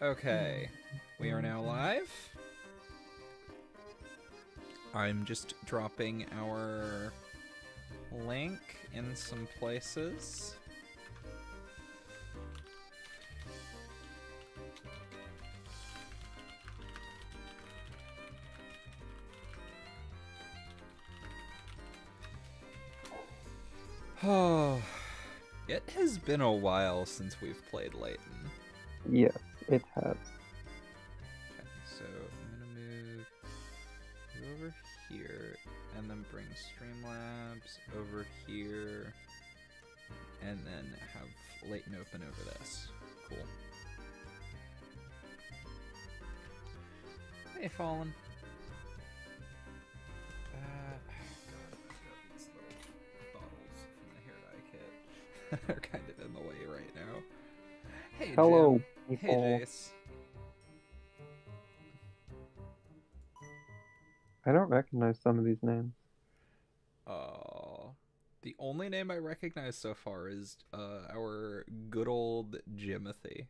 Okay, we are now live. I'm just dropping our link in some places. Oh, it has been a while since we've played Layton. Yes, it has. Okay, so I'm gonna move you over here, and then bring Streamlabs over here, and then have Layton open over this. Cool. Hey, Fallen. These little bottles from the hair dye kit are kind of in the way right now. Hey, Hello, Jim. people. Hey, Jace. I don't recognize some of these names. The only name I recognize so far is our good old Jimothy.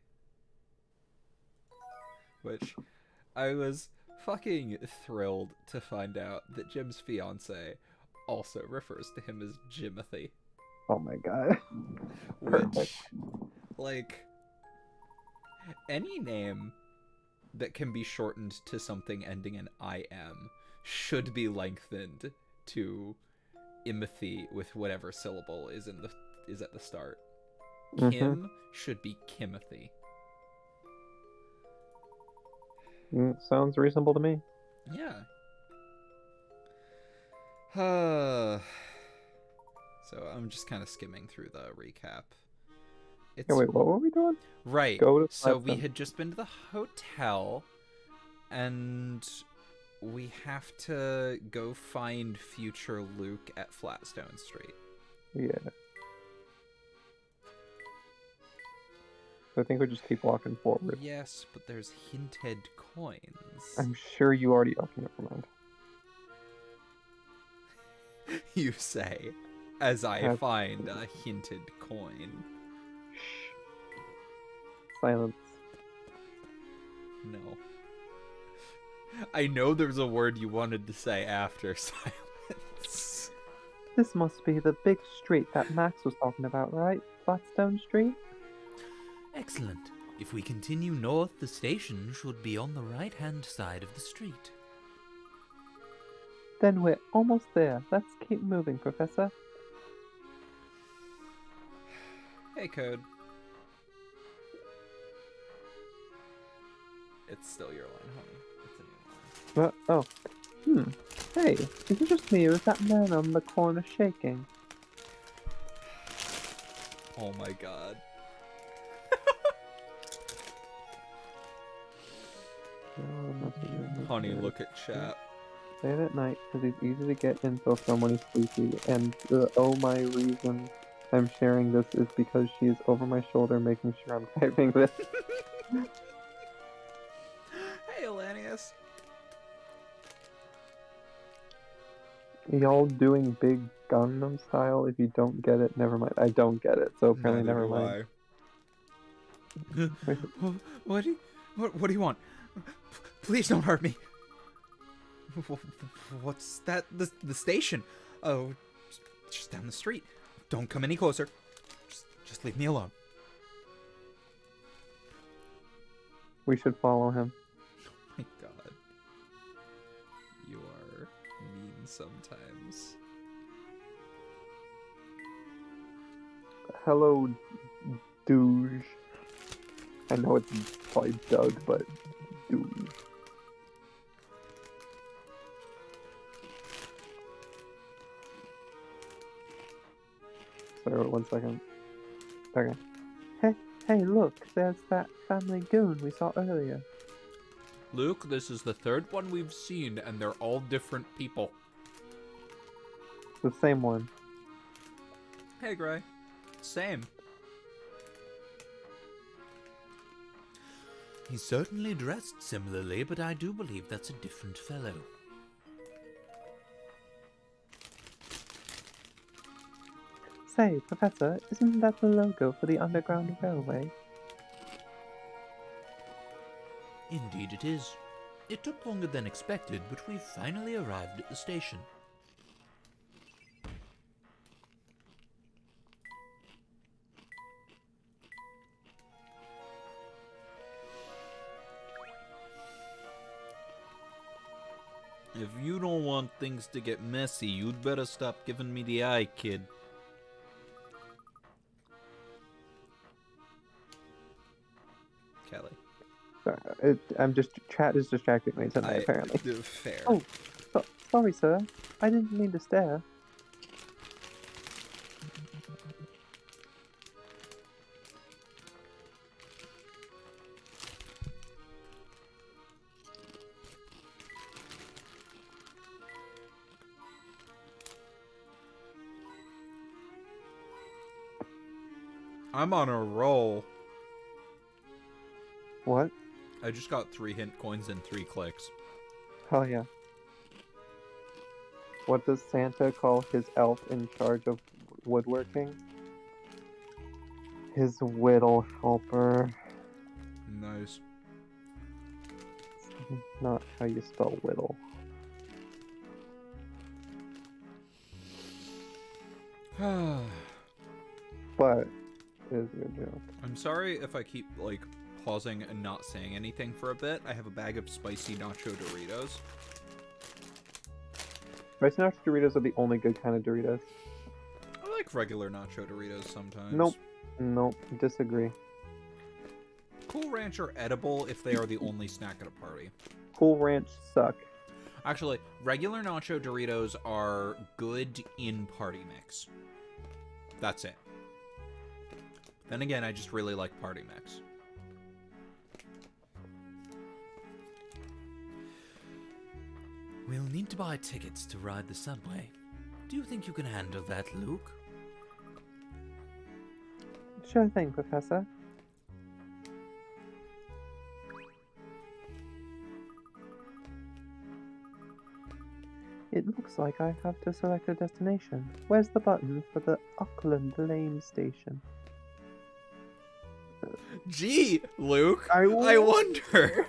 Which I was fucking thrilled to find out that Jim's fiance also refers to him as Jimothy. Oh my god. Which, like, any name that can be shortened to something ending in IM should be lengthened to Imothy with whatever syllable is at the start. Kim should be Kimothy. Sounds reasonable to me. Yeah. So I'm just kind of skimming through the recap. Hey, wait, what were we doing? Right. Go to So we had just been to the hotel, and we have to go find future Luke at Flatstone Street. Yeah. I think we just keep walking forward. Yes, but there's hinted coins. I'm sure you already... Okay, never mind. You say, as I find a hinted coin. Shh. Silence. No. I know there's a word you wanted to say after silence. This must be the big street that Max was talking about, right? Flatstone Street? Excellent. If we continue north, the station should be on the right-hand side of the street. Then we're almost there. Let's keep moving, Professor. Hey, Code. It's still your line, honey. It's a new line. Hey, is it just me or is that man on the corner shaking? Oh my god. Honey, look at chat. Late at night, because he's easy to get info from when he's sleepy, and my reason I'm sharing this is because she's over my shoulder making sure I'm typing this. Hey, Elanius. Y'all doing big Gangnam style? If you don't get it, never mind. I don't get it, so apparently never mind. What do you want? Please don't hurt me. What's that? The station? Oh, just down the street. Don't come any closer. Just leave me alone. We should follow him. Oh my god. You are mean sometimes. Hello, douche. I know it's probably Doug, but douche. Sorry, 1 second. Okay. Hey, look, there's that family goon we saw earlier. Luke, this is the third one we've seen, and they're all different people. The same one. Hey, Gray. Same. He's certainly dressed similarly, but I do believe that's a different fellow. Say, Professor, isn't that the logo for the Underground Railway? Indeed it is. It took longer than expected, but we've finally arrived at the station. If you don't want things to get messy, you'd better stop giving me the eye, kid. Kelly. Chat is distracting me tonight, apparently. Fair. Oh, sorry, sir. I didn't mean to stare. I'm on a roll. What? I just got 3 hint coins and 3 clicks. Oh, yeah. What does Santa call his elf in charge of woodworking? His whittle helper. Nice. Not how you spell whittle. But it is a good joke. I'm sorry if I keep, like, pausing and not saying anything for a bit. I have a bag of spicy nacho Doritos. Spicy nacho Doritos are the only good kind of Doritos. I like regular nacho Doritos sometimes. Nope, disagree. Cool Ranch are edible if they are the only snack at a party. Cool Ranch suck. Actually, regular nacho Doritos are good in party mix. That's it. Then again, I just really like party mix. We'll need to buy tickets to ride the subway. Do you think you can handle that, Luke? Sure thing, Professor. It looks like I have to select a destination. Where's the button for the Auckland Lane station? Gee, Luke, I I wonder.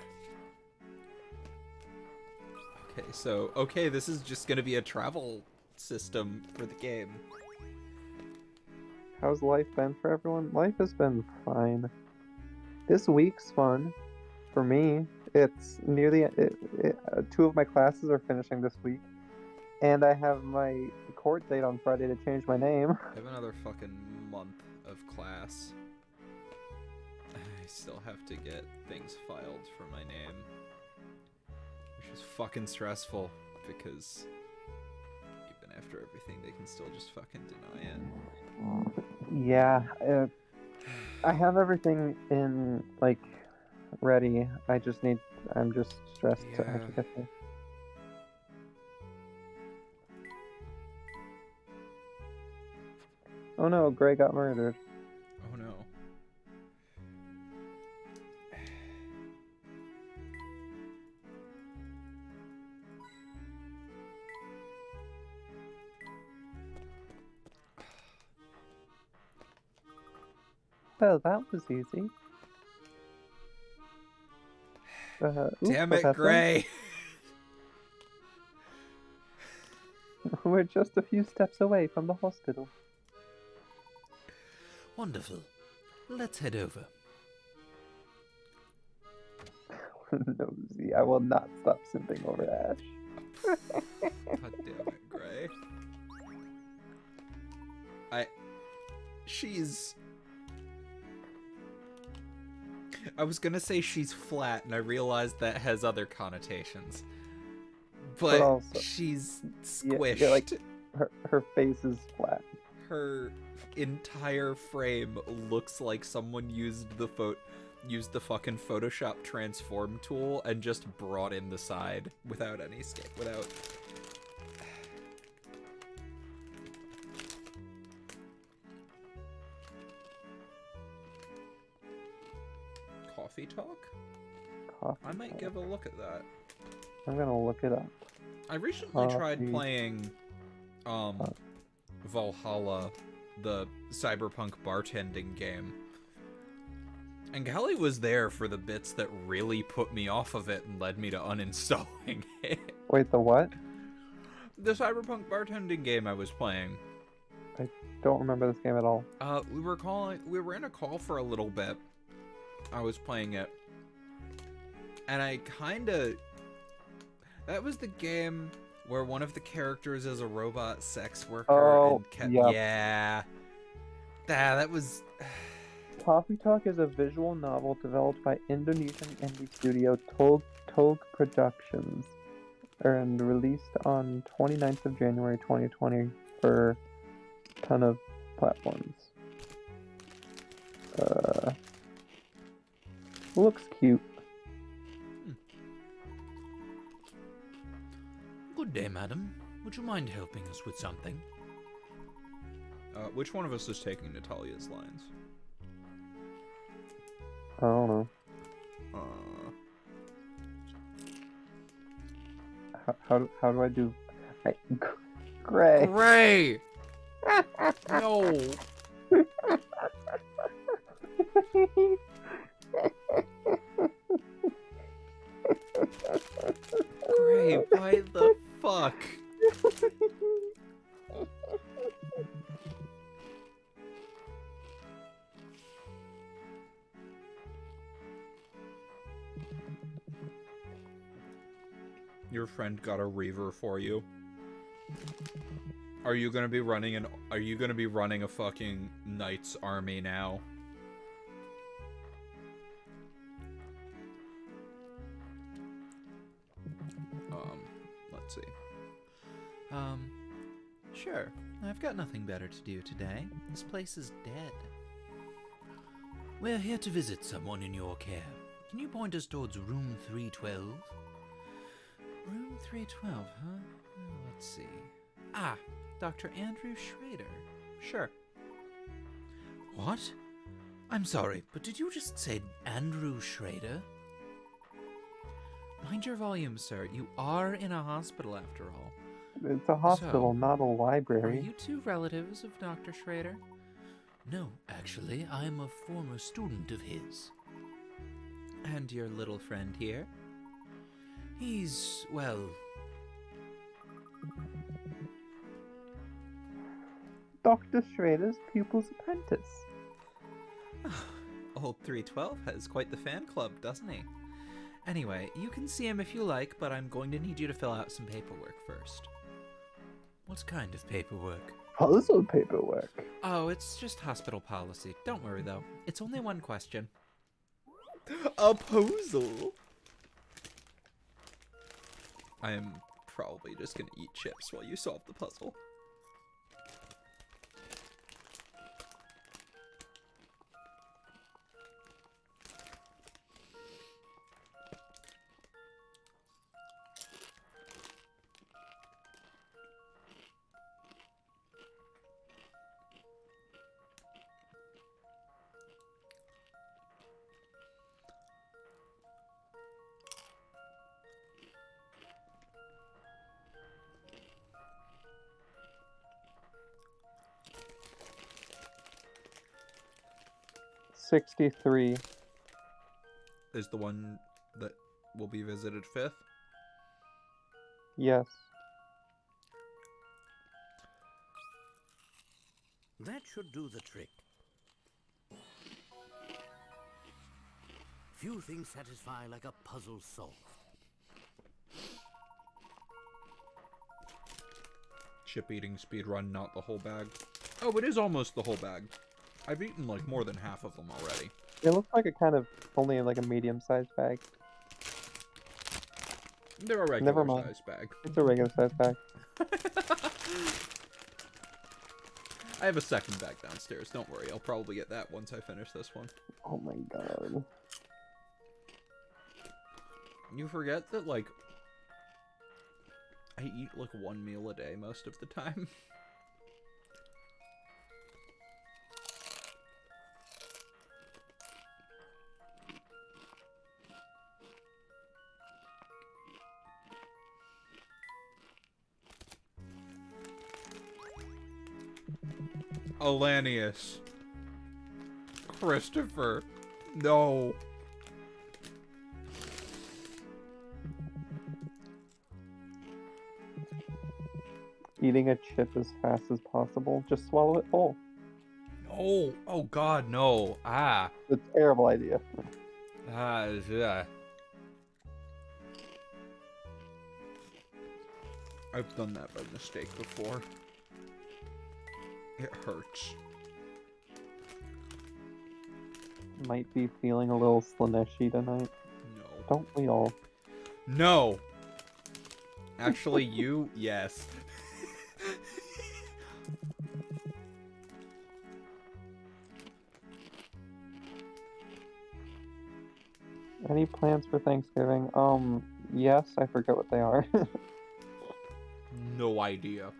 Okay, this is just gonna be a travel system for the game. How's life been for everyone? Life has been fine. This week's fun. For me, it's nearly... 2 of my classes are finishing this week. And I have my court date on Friday to change my name. I have another fucking month of class. I still have to get things filed for my name. Which is fucking stressful, because even after everything, they can still just fucking deny it. Yeah, I have everything in, like, ready. I'm just stressed to actually get there. Oh no, Gray got murdered. Oh no. Well, that was easy. Damn it, Professor? Gray! We're just a few steps away from the hospital. Wonderful. Let's head over. Nosy, I will not stop simping over Ash. God damn it, Gray. I was gonna say she's flat, and I realized that has other connotations. But also, she's squished. Yeah, like, her face is flat. Her entire frame looks like someone used the fucking Photoshop transform tool and just brought in the side without any without. Coffee talk? I might give a look at that. I'm gonna look it up. I recently tried playing Valhalla, the cyberpunk bartending game. And Callie was there for the bits that really put me off of it and led me to uninstalling it. Wait, the what? The cyberpunk bartending game I was playing. I don't remember this game at all. We were in a call for a little bit. I was playing it. And that was the game where one of the characters is a robot sex worker yep. Yeah. That was Coffee Talk is a visual novel developed by Indonesian indie studio Tog Productions and released on 29th of January 2020 for a ton of platforms. Looks cute. Good day, madam. Would you mind helping us with something? Which one of us is taking Natalia's lines? I don't know. How do I do? Gray. Gray! No! Gray, why the fuck? Your friend got a reaver for you. Are you gonna be running a fucking knight's army now? Let's see. Sure. I've got nothing better to do today. This place is dead. We're here to visit someone in your care. Can you point us towards room 312? Room 312, huh? Let's see. Ah, Dr. Andrew Schrader. Sure. What? I'm sorry, but did you just say Andrew Schrader? Mind your volume, sir. You are in a hospital after all. It's a hospital, So, not a library. Are you two relatives of Dr. Schrader? No, actually, I'm a former student of his. And your little friend here? He's, well... Dr. Schrader's pupil's apprentice. Old 312 has quite the fan club, doesn't he? Anyway, you can see him if you like, but I'm going to need you to fill out some paperwork first. What kind of paperwork? Puzzle paperwork. Oh, it's just hospital policy. Don't worry, though. It's only one question. A puzzle? I am probably just gonna eat chips while you solve the puzzle. $63. Is the one that will be visited 5th? Yes. That should do the trick. Few things satisfy like a puzzle solved. Chip eating speedrun, not the whole bag. Oh, it is almost the whole bag. I've eaten like more than half of them already. It looks like a kind of only like a medium-sized bag. They're a regular Never mind. size bag. It's a regular-sized bag. I have a second bag downstairs. Don't worry. I'll probably get that once I finish this one. Oh my god. You forget that, like, I eat like one meal a day most of the time. Alanius. Christopher. No. Eating a chip as fast as possible. Just swallow it whole. No. Oh God, no. Ah. It's a terrible idea. Yeah. I've done that by mistake before. It hurts. Might be feeling a little Slaneshi tonight. No. Don't we all? No. Actually, you, yes. Any plans for Thanksgiving? Yes, I forget what they are. No idea.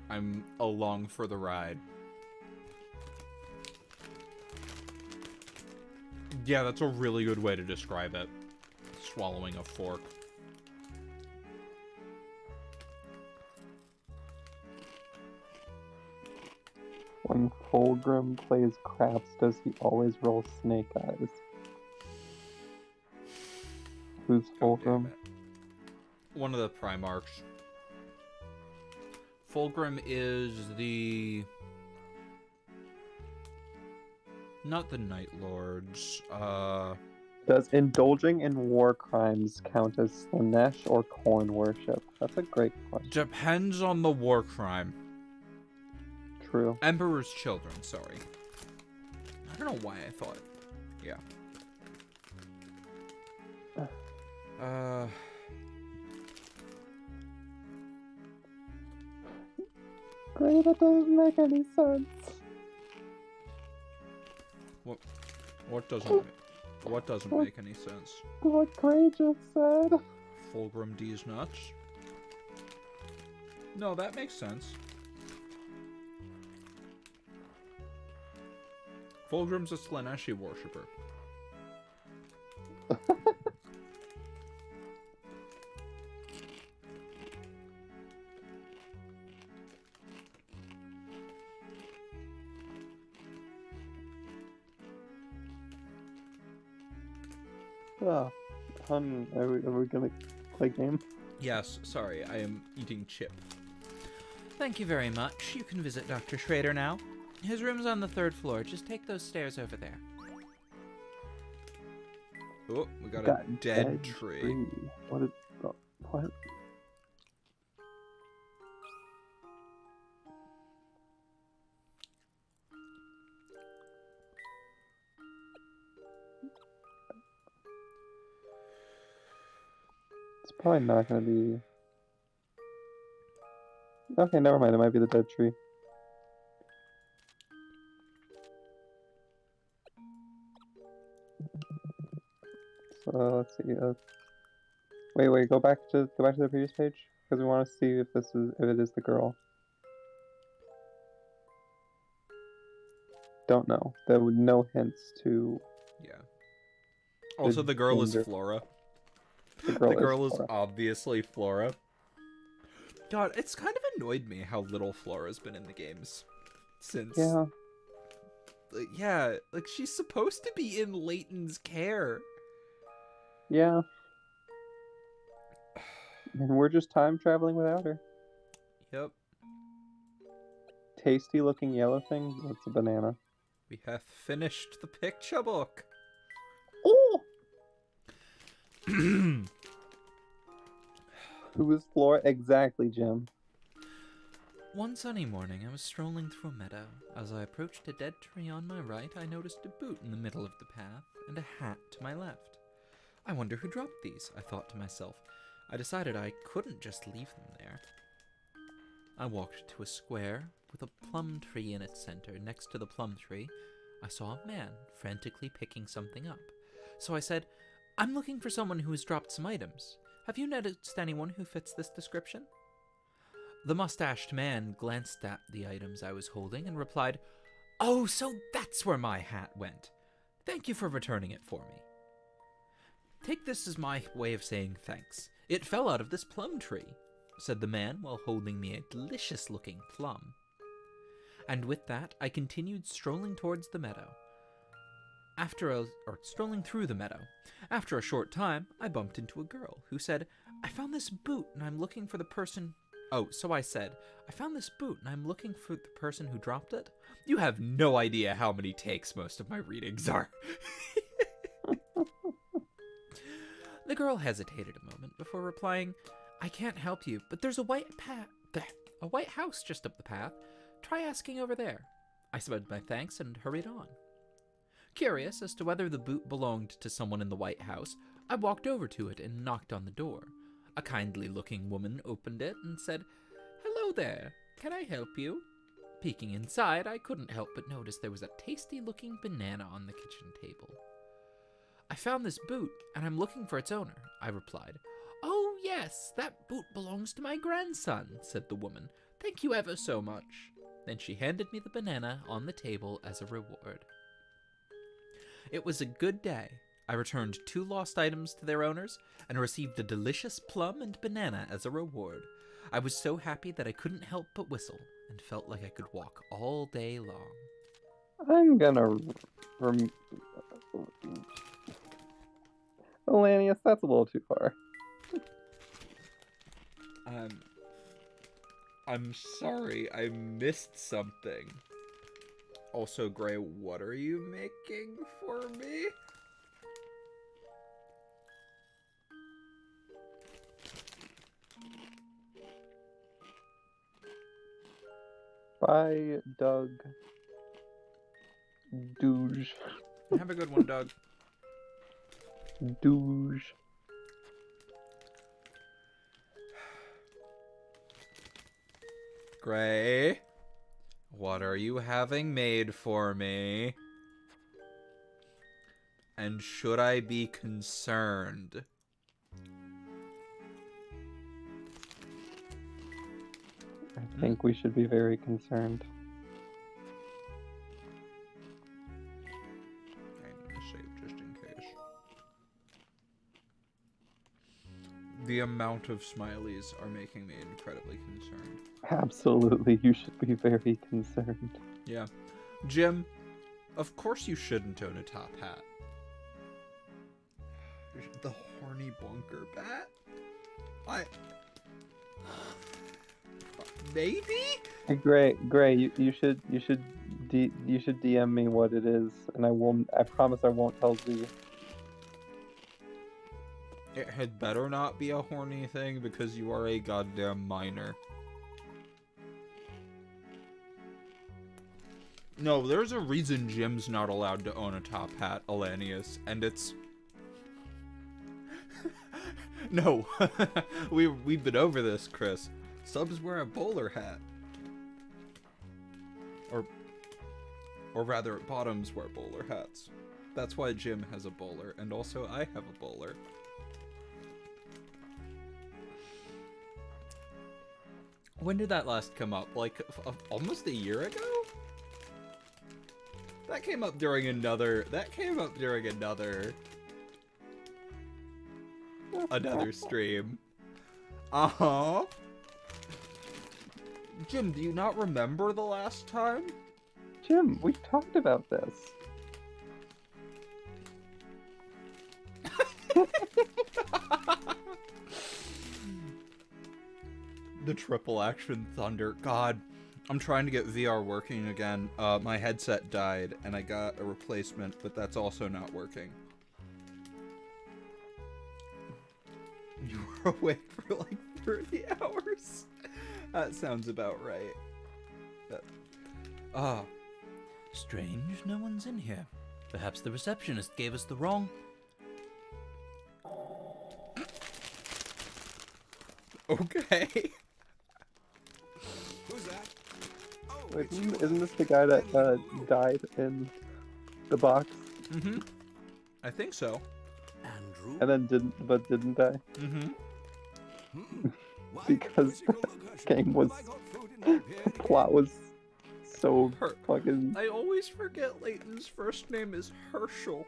I'm along for the ride. Yeah, that's a really good way to describe it. Swallowing a fork. When Fulgrim plays craps, does he always roll snake eyes? Who's God damn Fulgrim? it. One of the Primarchs. Fulgrim is the... Not the Night Lords. Does indulging in war crimes count as Slanesh or corn worship? That's a great question. Depends on the war crime. True. Emperor's Children, sorry. I don't know why I thought. Yeah. Great, that doesn't make any sense. What doesn't make any sense? What Gray just said. Fulgrim D's nuts? No, that makes sense. Fulgrim's a Slaneshi worshipper. Oh, hun, are we gonna play a game? Yes, sorry, I am eating chip. Thank you very much. You can visit Dr. Schrader now. His room's on the 3rd floor. Just take those stairs over there. Oh, we got a dead tree. What is what? It's probably not gonna be. Okay, never mind. It might be the dead tree. So let's see. Wait. Go back to the previous page because we want to see if it is the girl. Don't know. There were no hints to. Yeah. Also, the girl is gender. Flora. The The girl is Flora. obviously Flora. God, it's kind of annoyed me how little Flora's been in the games. Since... Yeah. Yeah, like, she's supposed to be in Layton's care. Yeah. And we're just time traveling without her. Yep. Tasty looking yellow thing. That's a banana. We have finished the picture book. Oh! Who is Flora exactly, Jim? One sunny morning, I was strolling through a meadow. As I approached a dead tree on my right, I noticed a boot in the middle of the path and a hat to my left. I wonder who dropped these, I thought to myself. I decided I couldn't just leave them there. I walked to a square with a plum tree in its center. Next to the plum tree, I saw a man frantically picking something up. So I said, "I'm looking for someone who has dropped some items. Have you noticed anyone who fits this description?" The mustached man glanced at the items I was holding and replied, "Oh, so that's where my hat went. Thank you for returning it for me." "Take this as my way of saying thanks. It fell out of this plum tree," said the man while holding me a delicious-looking plum. And with that, I continued strolling towards the meadow. strolling through the meadow. After a short time, I bumped into a girl who said, "I found this boot and I'm looking for the person." Oh, so I said, "I found this boot and I'm looking for the person who dropped it." You have no idea how many takes most of my readings are. The girl hesitated a moment before replying, "I can't help you, but there's a white house just up the path. Try asking over there." I said my thanks and hurried on. Curious as to whether the boot belonged to someone in the White House, I walked over to it and knocked on the door. A kindly-looking woman opened it and said, "Hello there, can I help you?" Peeking inside, I couldn't help but notice there was a tasty-looking banana on the kitchen table. "I found this boot, and I'm looking for its owner," I replied. "Oh, yes, that boot belongs to my grandson," said the woman. "Thank you ever so much." Then she handed me the banana on the table as a reward. It was a good day. I returned 2 lost items to their owners and received a delicious plum and banana as a reward. I was so happy that I couldn't help but whistle and felt like I could walk all day long. I'm gonna Elanius, that's a little too far. I'm sorry, I missed something. Also, Gray, what are you making for me? Bye, Doug. Douche. Have a good one, Doug. Douche. Gray, what are you having made for me? And should I be concerned? I think we should be very concerned. I'm gonna save just in case. The amount of smileys are making me incredibly concerned. Absolutely, you should be very concerned. Yeah. Jim, of course you shouldn't own a top hat. The horny bunker bat? Maybe? Hey, Gray, you should DM me what it is, and I promise I won't tell Z. It had better not be a horny thing because you are a goddamn minor. No, there's a reason Jim's not allowed to own a top hat, Elanius, and it's... No, we've been over this, Chris. Subs wear a bowler hat. Or rather, bottoms wear bowler hats. That's why Jim has a bowler, and also I have a bowler. When did that last come up? Like, almost a year ago? That came up during another stream. Uh-huh. Jim, do you not remember the last time? Jim, we talked about this. The triple action thunder. God, I'm trying to get VR working again. My headset died and I got a replacement, but that's also not working. You were awake for like 30 hours? That sounds about right. Strange, no one's in here. Perhaps the receptionist gave us the wrong... Okay. Who's that? Oh, Wait, it's you. isn't this the guy that died in the box Mm-hmm. I think so. Andrew? and then didn't die? Mm-hmm. Why, Because physical this aggression. game was I got food in my beer the again. plot was so Her- fucking. I always forget Layton's first name is Herschel.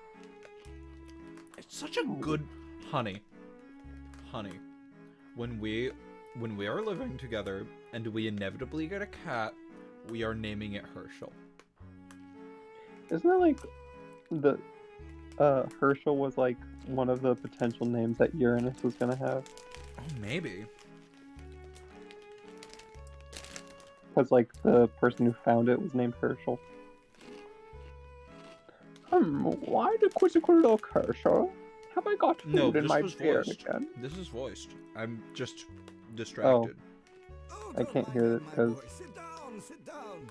It's such a good... Honey. When we are living together and we inevitably get a cat, we are naming it Herschel. Isn't that like Herschel was like one of the potential names that Uranus was gonna have. Oh, maybe. Because like the person who found it was named Herschel. Why the quizzical look, Herschel? Have I got food No, in this my was beer voiced. again? This is voiced. I'm just distracted. Oh, I don't can't mind hear that, it my 'cause- boy. Sit down, sit down.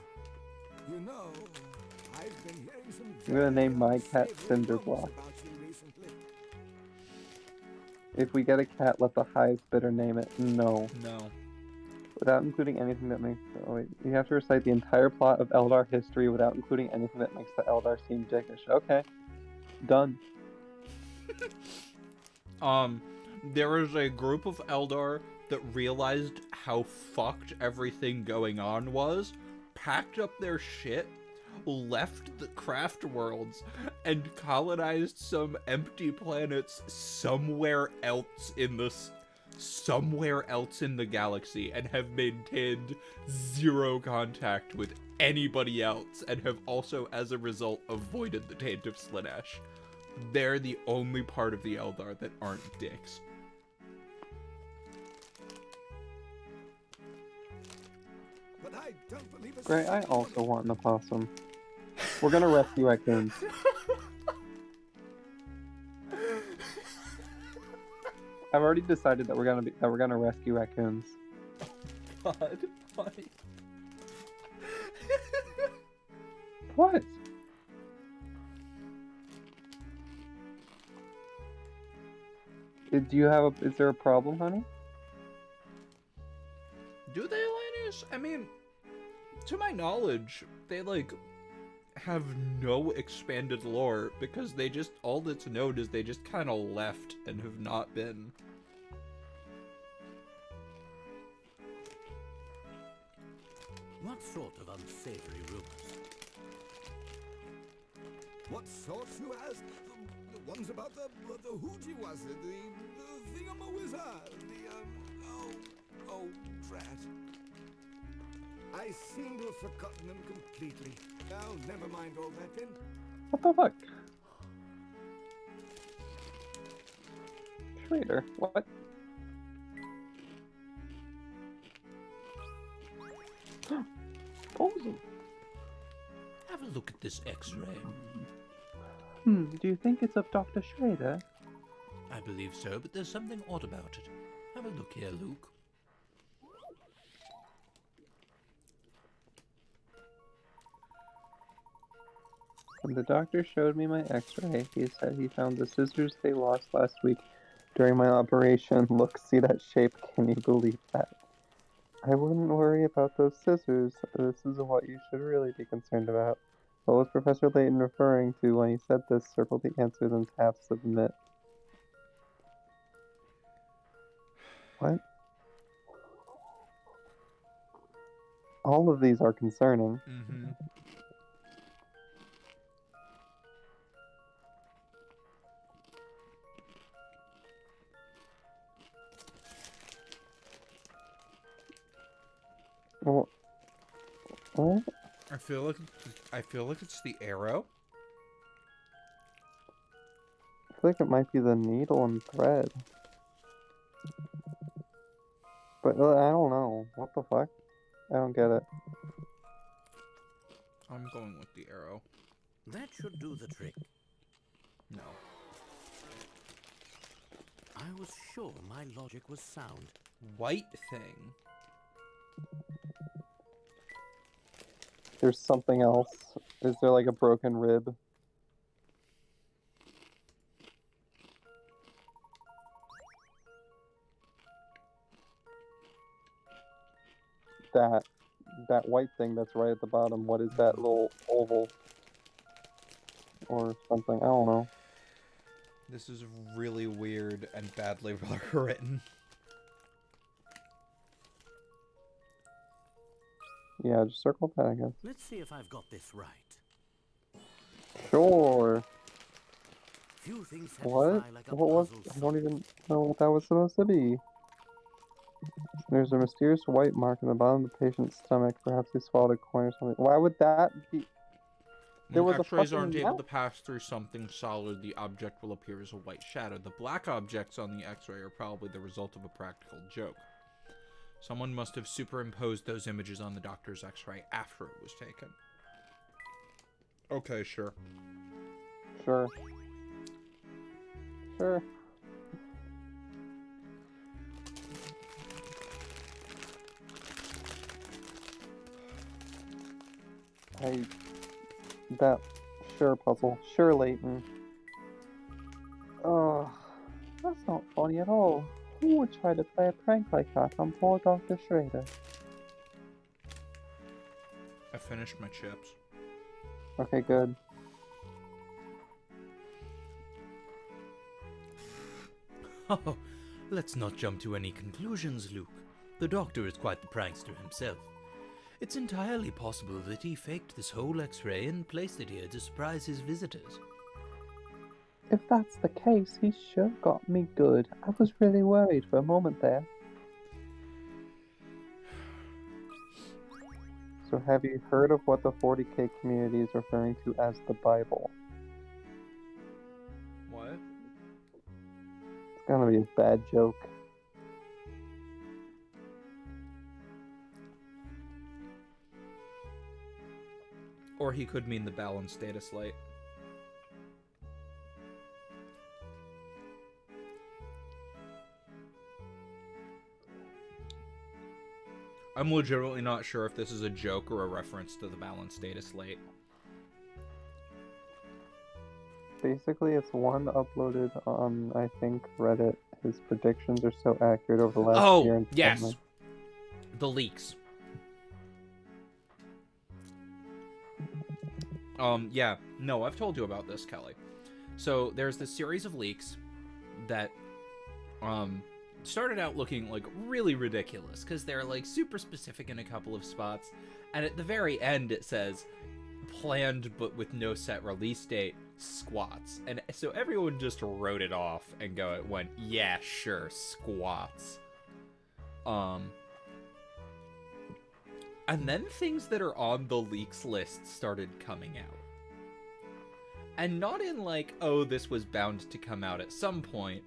You know, I've been hearing some I'm gonna name my very cat unsavory Cinderblock. rumors about you recently. If we get a cat, let the highest bidder name it. No. No. Without including anything that makes... Oh, wait. You have to recite the entire plot of Eldar history without including anything that makes the Eldar seem dickish. Okay. Done. There is a group of Eldar that realized how fucked everything going on was, packed up their shit, left the craft worlds, and colonized some empty planets somewhere else in the galaxy, and have maintained zero contact with anybody else, and have also, as a result, avoided the taint of Slaanesh. They're the only part of the Eldar that aren't dicks. But I don't believe a Great, I single also one. want an opossum. We're gonna rescue raccoons. I've already decided that we're gonna rescue raccoons. God, why? What? Is there a problem, honey? Do they, Linus? I mean, to my knowledge, they, like, have no expanded lore, because they just, all that's known is they just kind of left and have not been. What sort of unsavory rumors? What sort, you ask? The ones about the hoochie was it? The thingamawizard? Oh, drat. I seem to have forgotten them completely. Well, never mind all that then. What the fuck? Schrader, what? Posey. Have a look at this X-ray. Do you think it's of Dr. Schrader? I believe so, but there's something odd about it. Have a look here, Luke. When the doctor showed me my x-ray, he said he found the scissors they lost last week during my operation. Look, see that shape? Can you believe that? I wouldn't worry about those scissors. This is what you should really be concerned about. What was Professor Layton referring to when he said this? Circle the answer, then tap submit. What? All of these are concerning. Mm-hmm. Well, what? I feel like it's the arrow. I feel like it might be the needle and thread. But I don't know. What the fuck? I don't get it. I'm going with the arrow. That should do the trick. No. I was sure my logic was sound. White thing. There's something else. Is there like a broken rib? That white thing that's right at the bottom, what is that little oval? Or something, I don't know. This is really weird and badly written. Yeah, just circle that, I guess. Let's see if I've got this right. Sure. Few things What? satisfy like a What was... puzzle I don't even know what that was supposed to be. There's a mysterious white mark in the bottom of the patient's stomach. Perhaps he swallowed a coin or something. Why would that be... There When was a X-rays fucking aren't able map. to pass through something solid, the object will appear as a white shadow. The black objects on the X-ray are probably the result of a practical joke. Someone must have superimposed those images on the doctor's X-ray after it was taken. Okay, sure. Sure. Sure. Sure, Puzzle. Sure, Layton. Oh, that's not funny at all. Who would try to play a prank like that on poor Dr. Schrader? I finished my chips. Okay, good. Oh, let's not jump to any conclusions, Luke. The doctor is quite the prankster himself. It's entirely possible that he faked this whole X-ray and placed it here to surprise his visitors. If that's the case, he sure got me good. I was really worried for a moment there. So have you heard of what the 40K community is referring to as the Bible? What? It's gonna be a bad joke. Or he could mean the balanced data slate. I'm legitimately not sure if this is a joke or a reference to the balanced data slate. Basically, it's one uploaded on, I think, Reddit. His predictions are so accurate over the last year. Oh, And yes! something. The leaks. Yeah. No, I've told you about this, Kelly. So, there's this series of leaks that, started out looking, like, really ridiculous, because they're, like, super specific in a couple of spots, and at the very end it says, planned but with no set release date, squats. And so everyone just wrote it off and went, yeah, sure, squats. And then things that are on the leaks list started coming out. And not in like, oh, this was bound to come out at some point,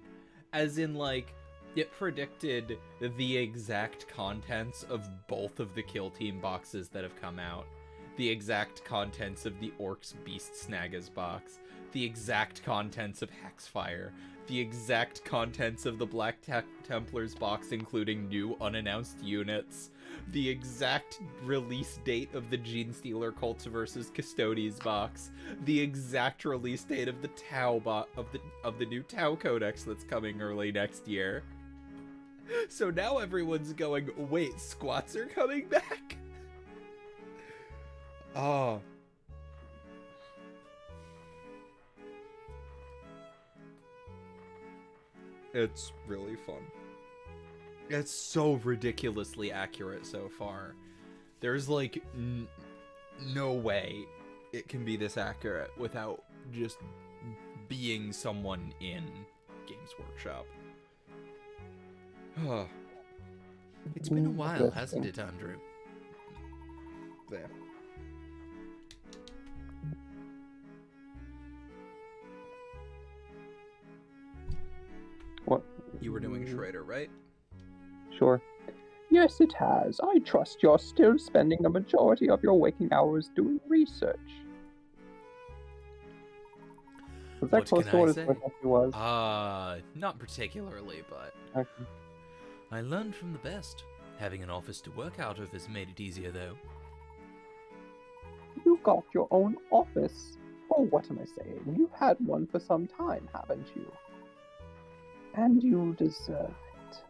as in like, it predicted the exact contents of both of the Kill Team boxes that have come out. The exact contents of the Orcs Beast Snaggas box. The exact contents of Hexfire. The exact contents of the Black Templars box, including new unannounced units. The exact release date of the Genestealer Cults vs. Custodes box. The exact release date of the Tau of the new Tau Codex that's coming early next year. So now everyone's going, wait, squats are coming back? Oh. It's really fun. It's so ridiculously accurate so far. There's like no way it can be this accurate without just being someone in Games Workshop. It's been a while, hasn't it, Andrew? There. What? You were doing Schrader, right? Sure. Yes, it has. I trust you're still spending the majority of your waking hours doing research. Was that What close can to I what his say? frequency was? Not particularly, but Okay. I learned from the best. Having an office to work out of has made it easier, though. You got your own office. Oh, what am I saying? You've had one for some time, haven't you? And you deserve it.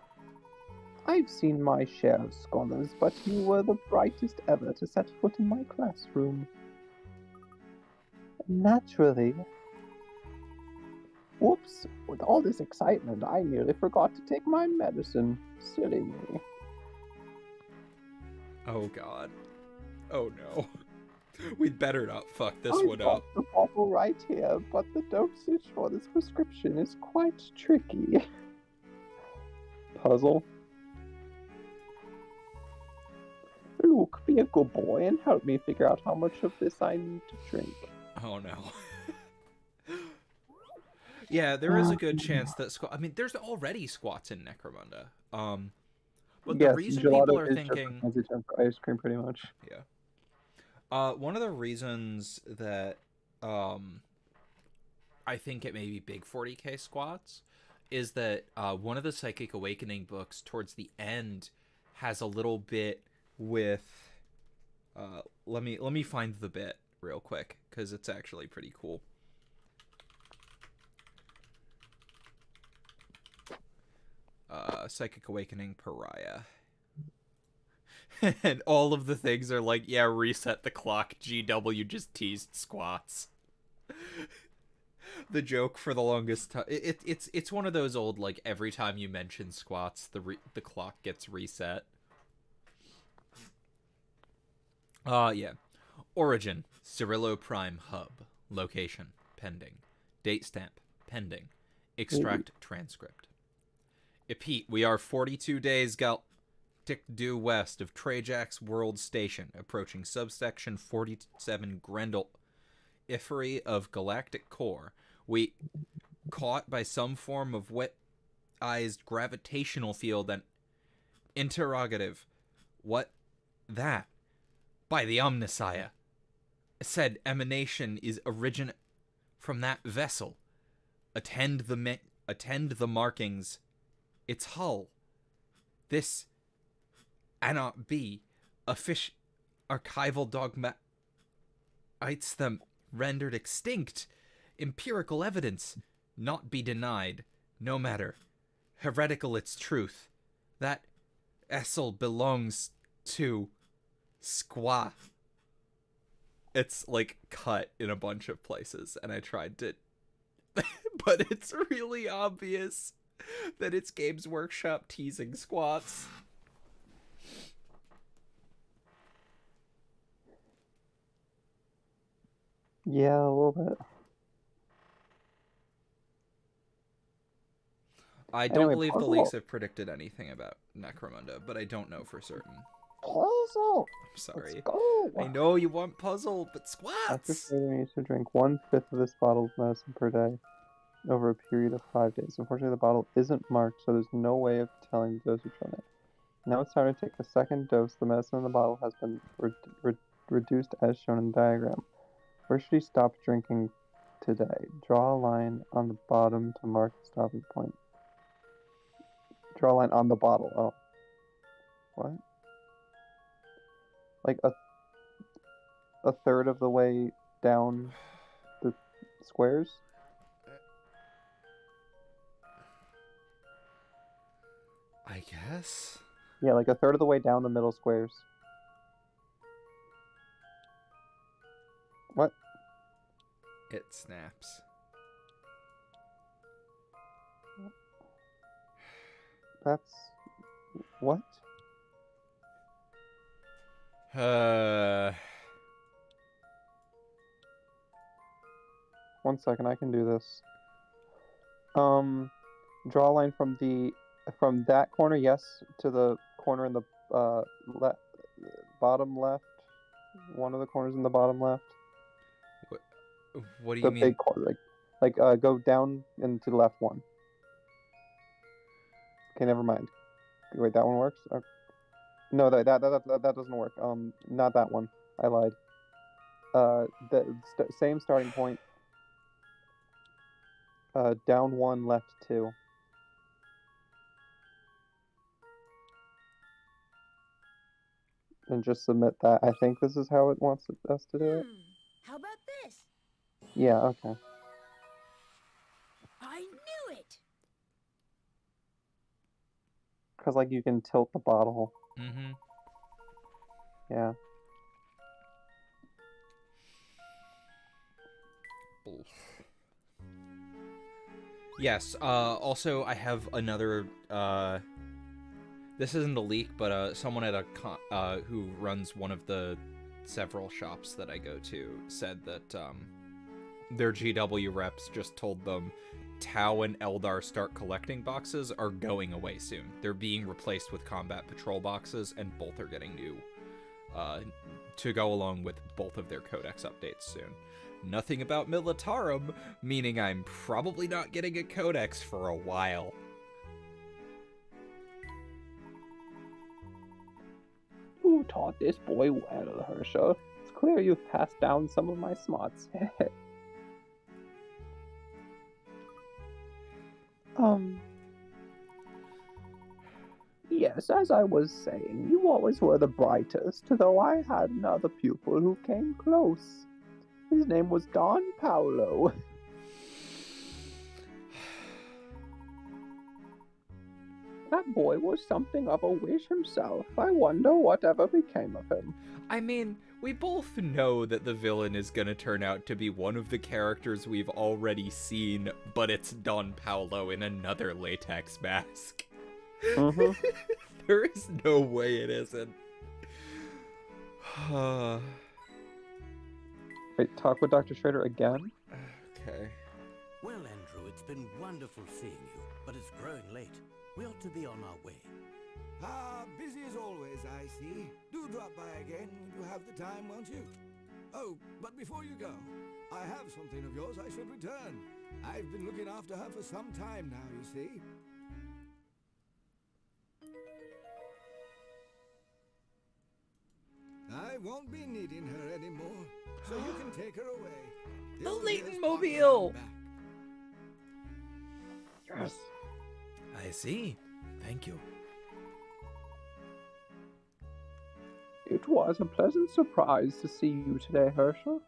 I've seen my share of scholars, but you were the brightest ever to set foot in my classroom. Naturally. Whoops, with all this excitement, I nearly forgot to take my medicine. Silly me. Oh god. Oh no. We'd better not fuck this I've one got up. the bottle right here, but the dosage for this prescription is quite tricky. Puzzle. Luke, be a good boy and help me figure out how much of this I need to drink. Oh no. Yeah, there is a good chance that I mean, there's already squats in Necromunda. But the Yes, reason people gelato are is just a thinking, fancy term for ice cream, pretty much. yeah, one of the reasons that I think it may be big 40k squats is that one of the Psychic Awakening books towards the end has a little bit with let me find the bit real quick because it's actually pretty cool. Psychic Awakening Pariah. And all of the things are like, yeah, reset the clock. GW just teased squats. The joke for the longest time. It's one of those old, like, every time you mention squats, the clock gets reset. Yeah. Origin, Cirillo Prime Hub. Location, pending. Date stamp, pending. Extract transcript. Epete, we are 42 days due west of Trajax World Station, approaching subsection 47 Grendel Ifery of Galactic Core. We caught by some form of wet-eyed gravitational field and interrogative. What that? By the Omnissiah. Said emanation is origin from that vessel. Attend the markings. Its hull. This cannot be a fish archival dogma. Ites them rendered extinct. Empirical evidence not be denied. No matter. Heretical its truth. That vessel belongs to Squaw. It's like cut in a bunch of places, and I tried to but it's really obvious that it's Games Workshop teasing squats. Yeah, a little bit. I don't Anyway, believe the puzzle. leaks have predicted anything about Necromunda, but I don't know for certain. Puzzle! I'm sorry. Let's go! I know you want puzzle, but Dr. squats! Schrader needs to drink 1/5 of this bottle of medicine per day over a period of 5 days. Unfortunately, the bottle isn't marked, so there's no way of telling the dosage on it. Now it's time to take the second dose. The medicine in the bottle has been reduced as shown in the diagram. Where should he stop drinking today? Draw a line on the bottom to mark the stopping point. Draw a line on the bottle. Oh. What? Like a third of the way down the squares? I guess? Yeah, like a third of the way down the middle squares. What? It snaps. That's... what? One second, I can do this. Draw a line from that corner, yes, to the corner in the bottom left. One of the corners in the bottom left. What do The you mean? big corner, go down into the left one. Okay, never mind. Wait, that one works? Okay. No, that doesn't work. Not that one. I lied. The same starting point. Down one, left two. And just submit that. I think this is how it wants us to do it. How about this? Yeah, okay. I knew it! Because, you can tilt the bottle. Mm-hmm. Yeah. Yes, also I have another, this isn't a leak, but, someone at a, who runs one of the several shops that I go to said that, their GW reps just told them Tau and Eldar Start Collecting boxes are going away soon. They're being replaced with Combat Patrol boxes, and both are getting new, to go along with both of their codex updates soon. Nothing about Militarum, meaning I'm probably not getting a codex for a while. You taught this boy well, Herschel. It's clear you've passed down some of my smarts. Yes, as I was saying, you always were the brightest, though I had another pupil who came close. His name was Don Paolo. That boy was something of a wish himself. I wonder whatever became of him. I mean, we both know that the villain is gonna turn out to be one of the characters we've already seen, but it's Don Paolo in another latex mask. There is no way it isn't. Wait, talk with Dr. Schrader again? Okay. Well, Andrew, it's been wonderful seeing you, but it's growing late. We ought to be on our way. Busy as always, I see. Do drop by again when you have the time, won't you? Oh, but before you go, I have something of yours I should return. I've been looking after her for some time now, you see. I won't be needing her anymore, so you can take her away. The Till Layton there's mobile! back. Yes. I see. Thank you. It was a pleasant surprise to see you today, Herschel.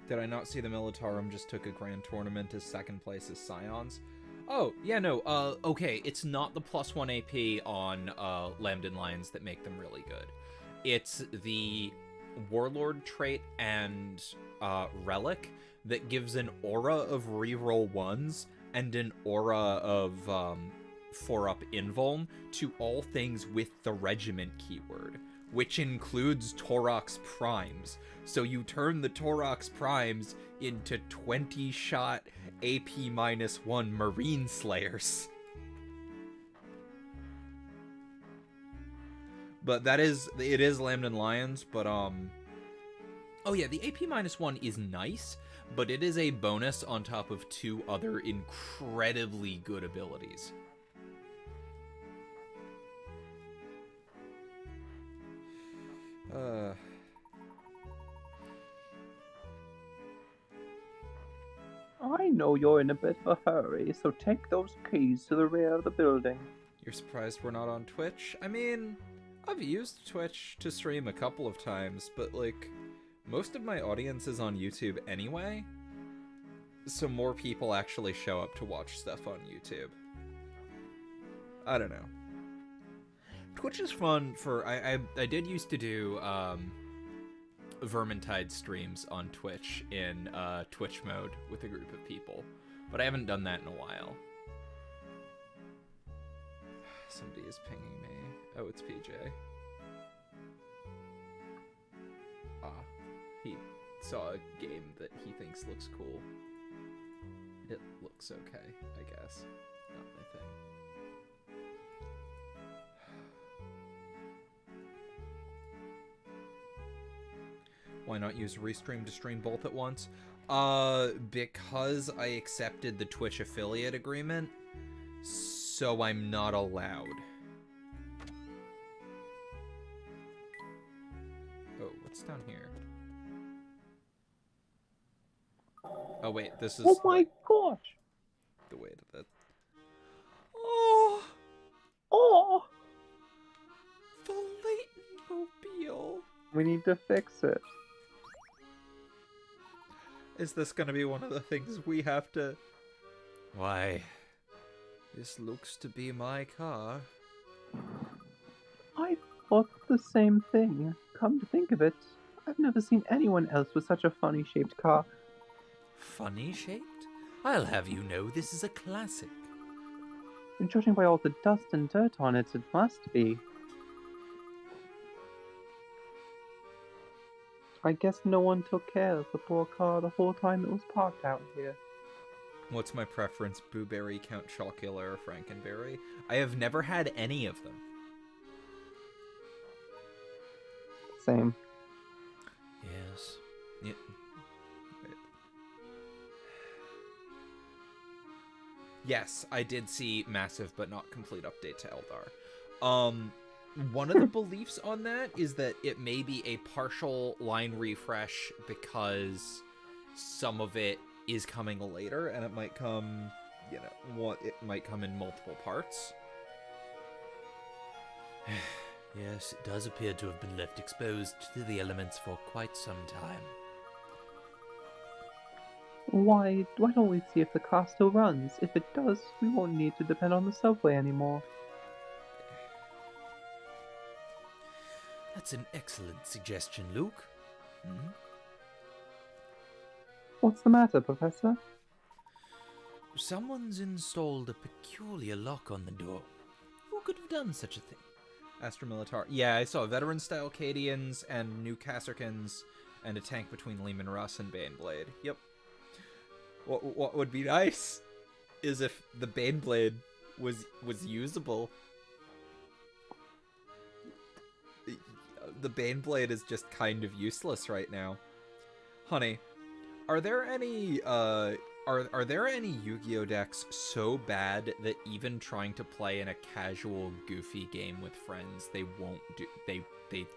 Did I not see the Militarum just took a grand tournament as second place as Scions? Oh, yeah, no, okay, it's not the +1 AP on Lambden Lions that make them really good. It's the Warlord trait and Relic that gives an aura of reroll 1s and an aura of 4-up invuln to all things with the regiment keyword, which includes Taurox Primes. So you turn the Taurox Primes into 20-shot AP-1 Marine Slayers. But it is Lambden Lions, but oh yeah, the AP-1 is nice, but it is a bonus on top of 2 other incredibly good abilities. I know you're in a bit of a hurry, so take those keys to the rear of the building. You're surprised we're not on Twitch? I mean, I've used Twitch to stream a couple of times, but like, most of my audience is on YouTube anyway, so more people actually show up to watch stuff on YouTube. I don't know. Twitch is fun for... I did used to do Vermintide streams on Twitch in Twitch mode with a group of people, but I haven't done that in a while. Somebody is pinging me. Oh, it's PJ. He saw a game that he thinks looks cool. It looks okay, I guess. Not my thing. Why not use Restream to stream both at once? Because I accepted the Twitch affiliate agreement, so I'm not allowed. Oh, what's down here? Oh wait, this is... Oh my gosh! The way to that. Oh! Oh! The Layton mobile! We need to fix it. Is this gonna be one of the things we have to... Why, this looks to be my car. I thought the same thing. Come to think of it, I've never seen anyone else with such a funny-shaped car. Funny shaped? I'll have you know this is a classic. And judging by all the dust and dirt on it, it must be. I guess no one took care of the poor car the whole time it was parked out here. What's my preference, Blueberry, Count Chocula, or Frankenberry? I have never had any of them. Same. Yes. Yes, I did see massive but not complete update to Eldar. One of the beliefs on that is that it may be a partial line refresh because some of it is coming later, and it might come, it might come in multiple parts. Yes, it does appear to have been left exposed to the elements for quite some time. Why don't we see if the car still runs? If it does, we won't need to depend on the subway anymore. That's an excellent suggestion, Luke. Hmm? What's the matter, Professor? Someone's installed a peculiar lock on the door. Who could have done such a thing? Astra Militar. Yeah, I saw veteran-style Cadians and new Kasserkins and a tank between Lehman Russ and Baneblade. Yep. What would be nice is if the Baneblade was usable. The Baneblade is just kind of useless right now. Honey, are there any are there any Yu-Gi-Oh decks so bad that even trying to play in a casual goofy game with friends, they won't do, they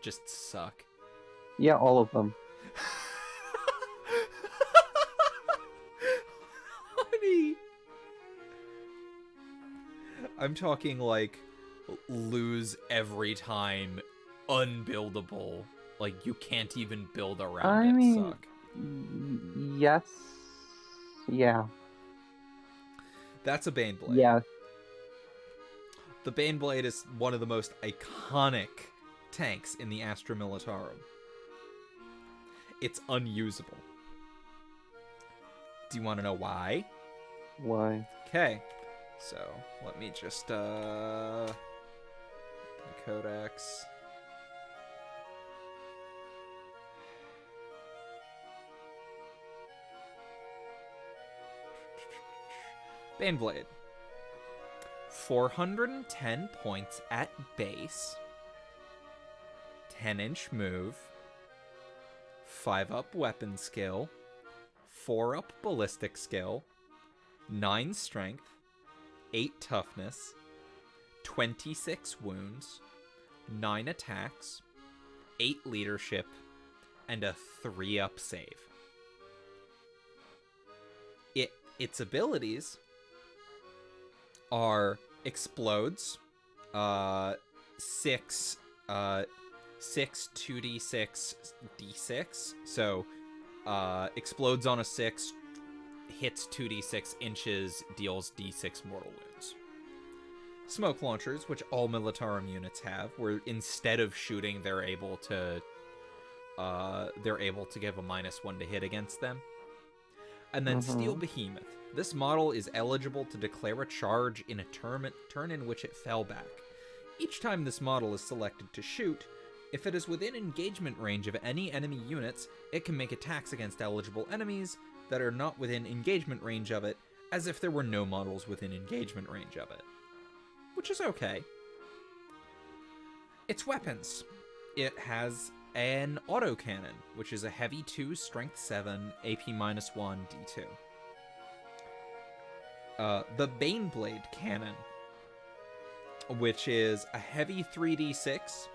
just suck? Yeah, all of them. Honey, I'm talking like lose every time, unbuildable, like you can't even build around it, suck. Yes. Yeah. That's a Baneblade. Yeah. The Baneblade is one of the most iconic tanks in the Astra Militarum. It's unusable. Do you want to know why? Why? Okay, so let me just the codex. Baneblade. 410 points at base. 10-inch move. 5-up weapon skill. 4-up ballistic skill. 9 strength. 8 toughness. 26 wounds. 9 attacks. 8 leadership. And a 3-up save. Its abilities are explodes, 6 2d6 d6. So explodes on a 6, hits 2d6 inches, deals d6 mortal wounds. Smoke launchers, which all Militarum units have, where instead of shooting, they're able to give a -1 to hit against them. And then Steel Behemoth. This model is eligible to declare a charge in a turn in which it fell back. Each time this model is selected to shoot, if it is within engagement range of any enemy units, it can make attacks against eligible enemies that are not within engagement range of it, as if there were no models within engagement range of it. Which is okay. Its weapons. It has an autocannon, which is a heavy 2, strength 7, AP -1, D2. The Baneblade cannon, which is a heavy 3d6,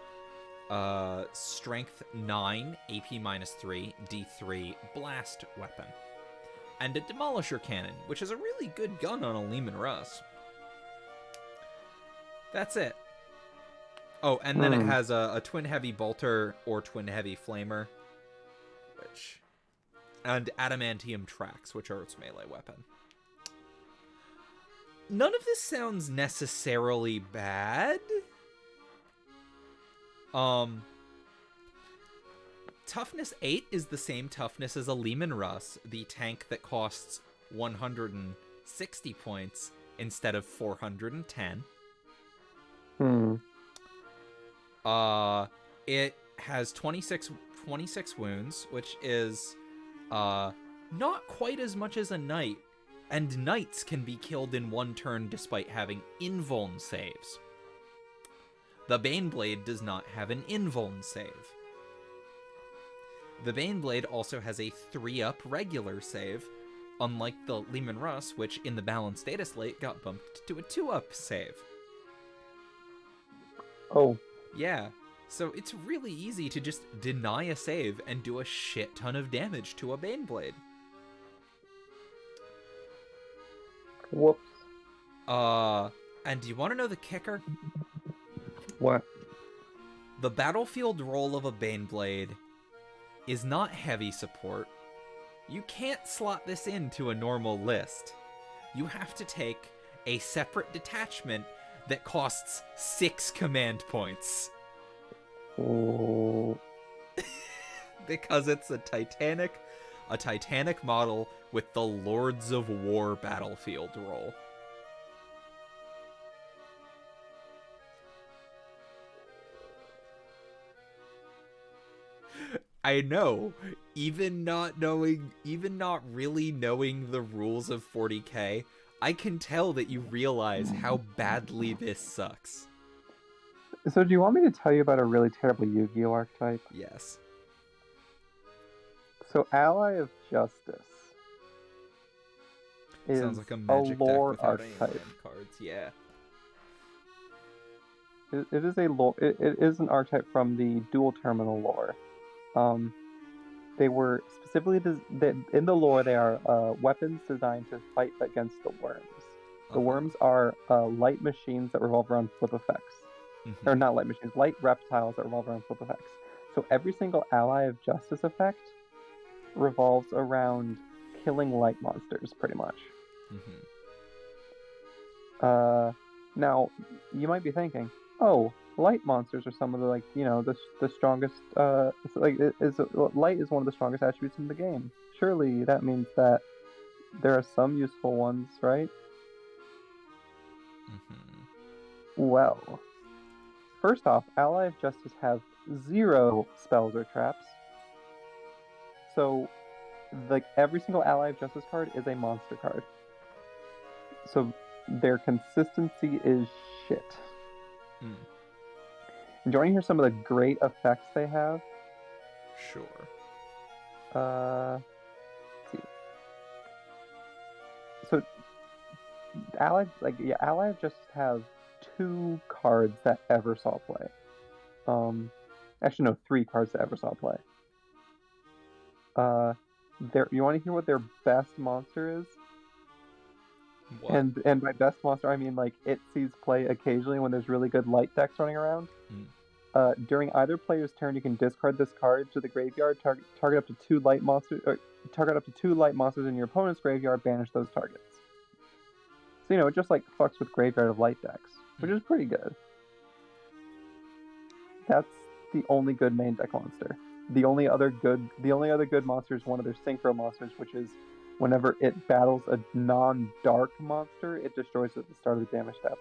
strength 9, AP -3, D3 blast weapon. And a Demolisher cannon, which is a really good gun on a Lehman Russ. That's it. Oh, and then it has a twin heavy bolter or twin heavy flamer, and adamantium tracks, which are its melee weapon. None of this sounds necessarily bad. Toughness 8 is the same toughness as a Lehman Russ, the tank that costs 160 points instead of 410. It has 26 wounds, which is not quite as much as a knight, and knights can be killed in 1 turn despite having invuln saves. The Baneblade does not have an invuln save. The Baneblade also has a 3-up regular save, Unlike the Lehman Russ, which in the balanced status slate got bumped to a 2-up save. Oh, Yeah, so it's really easy to just deny a save and do a shit ton of damage to a Baneblade. whoops. And do you want to know the kicker? What? The battlefield role of a Baneblade is not heavy support. You can't slot this into a normal list. You have to take a separate detachment that costs 6 command points. Oh. Because it's a Titanic model with the Lords of War battlefield role. I know, even not really knowing the rules of 40k, I can tell that you realize how badly this sucks. So do you want me to tell you about a really terrible Yu-Gi-Oh archetype? Yes. So Ally of Justice is Sounds like a magic deck lore without any archetype. land cards, yeah. It is a lore. It is an archetype from the dual terminal lore. They were specifically in the lore. They are weapons designed to fight against the worms. The worms are light machines that revolve around flip effects, or not light machines, light reptiles that revolve around flip effects. So every single Ally of Justice effect revolves around killing light monsters, pretty much. Now you might be thinking, oh, light monsters are some of the the strongest. Light is one of the strongest attributes in the game. Surely that means that there are some useful ones, right? Well, first off, Ally of Justice have 0 spells or traps. So, every single Ally of Justice card is a monster card. So their consistency is shit. Mm. Do you want to hear some of the great effects they have? Sure. Let's see. So, Ally of Justice have 2 cards that ever saw play. Actually, no, 3 cards that ever saw play. You want to hear what their best monster is? What? And by best monster, I mean it sees play occasionally when there's really good light decks running around. During either player's turn, you can discard this card to the graveyard, target up to 2 light monsters, or target up to 2 light monsters in your opponent's graveyard, banish those targets. So it just fucks with graveyard of light decks, which is pretty good. That's the only good main deck monster. The only other good monster is one of their synchro monsters, which is whenever it battles a non-dark monster, it destroys it at the start of the damage step.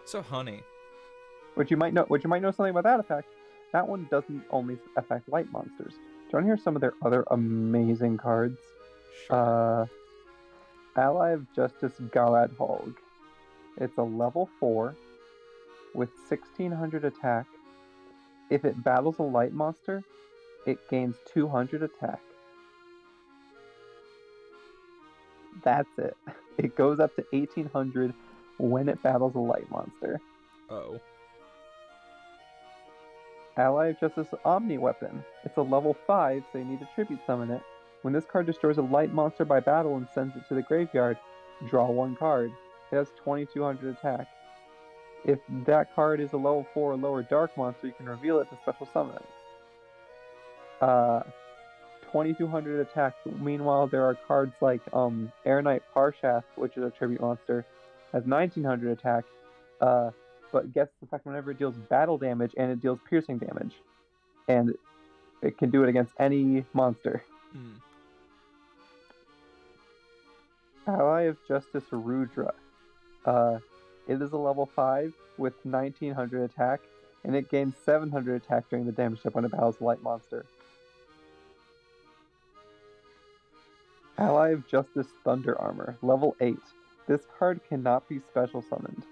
So, honey. Which you might know something about that effect. That one doesn't only affect light monsters. Do you want to hear some of their other amazing cards? Sure. Ally of Justice Garad Hog. It's a level 4 with 1600 attack. If it battles a light monster, it gains 200 attack. That's it. It goes up to 1800 when it battles a light monster. Oh. Ally of Justice Omni Weapon. It's a level 5, so you need to tribute summon it. When this card destroys a light monster by battle and sends it to the graveyard, draw 1 card. It has 2200 attack. If that card is a level 4 or lower dark monster, you can reveal it to special summon it. 2200 attack. Meanwhile, there are cards like Air Knight Parshath, which is a tribute monster, has 1900 attack, but gets the fact whenever it deals battle damage and it deals piercing damage. And it can do it against any monster. Ally of Justice Rudra. It is a level 5 with 1900 attack, and it gains 700 attack during the damage step when it battles a light monster. Ally of Justice Thunder Armor, level 8. This card cannot be special summoned.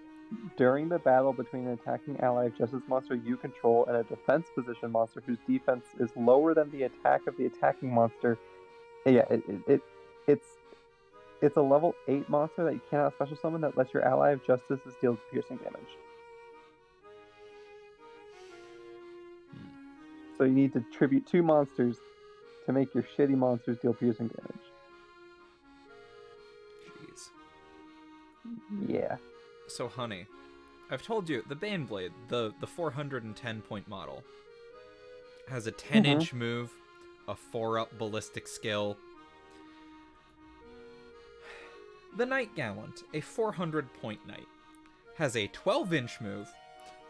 During the battle between an attacking Ally of Justice monster you control and a defense position monster whose defense is lower than the attack of the attacking monster, Yeah, it's a level 8 monster that you cannot special summon that lets your ally of Justices deal piercing damage. So you need to tribute 2 monsters to make your shitty monsters deal piercing damage. Jeez. Yeah. So, honey, I've told you, the Baneblade, the 410-point model, has a 10-inch move, a 4-up ballistic skill. The Knight Gallant, a 400-point knight, has a 12-inch move,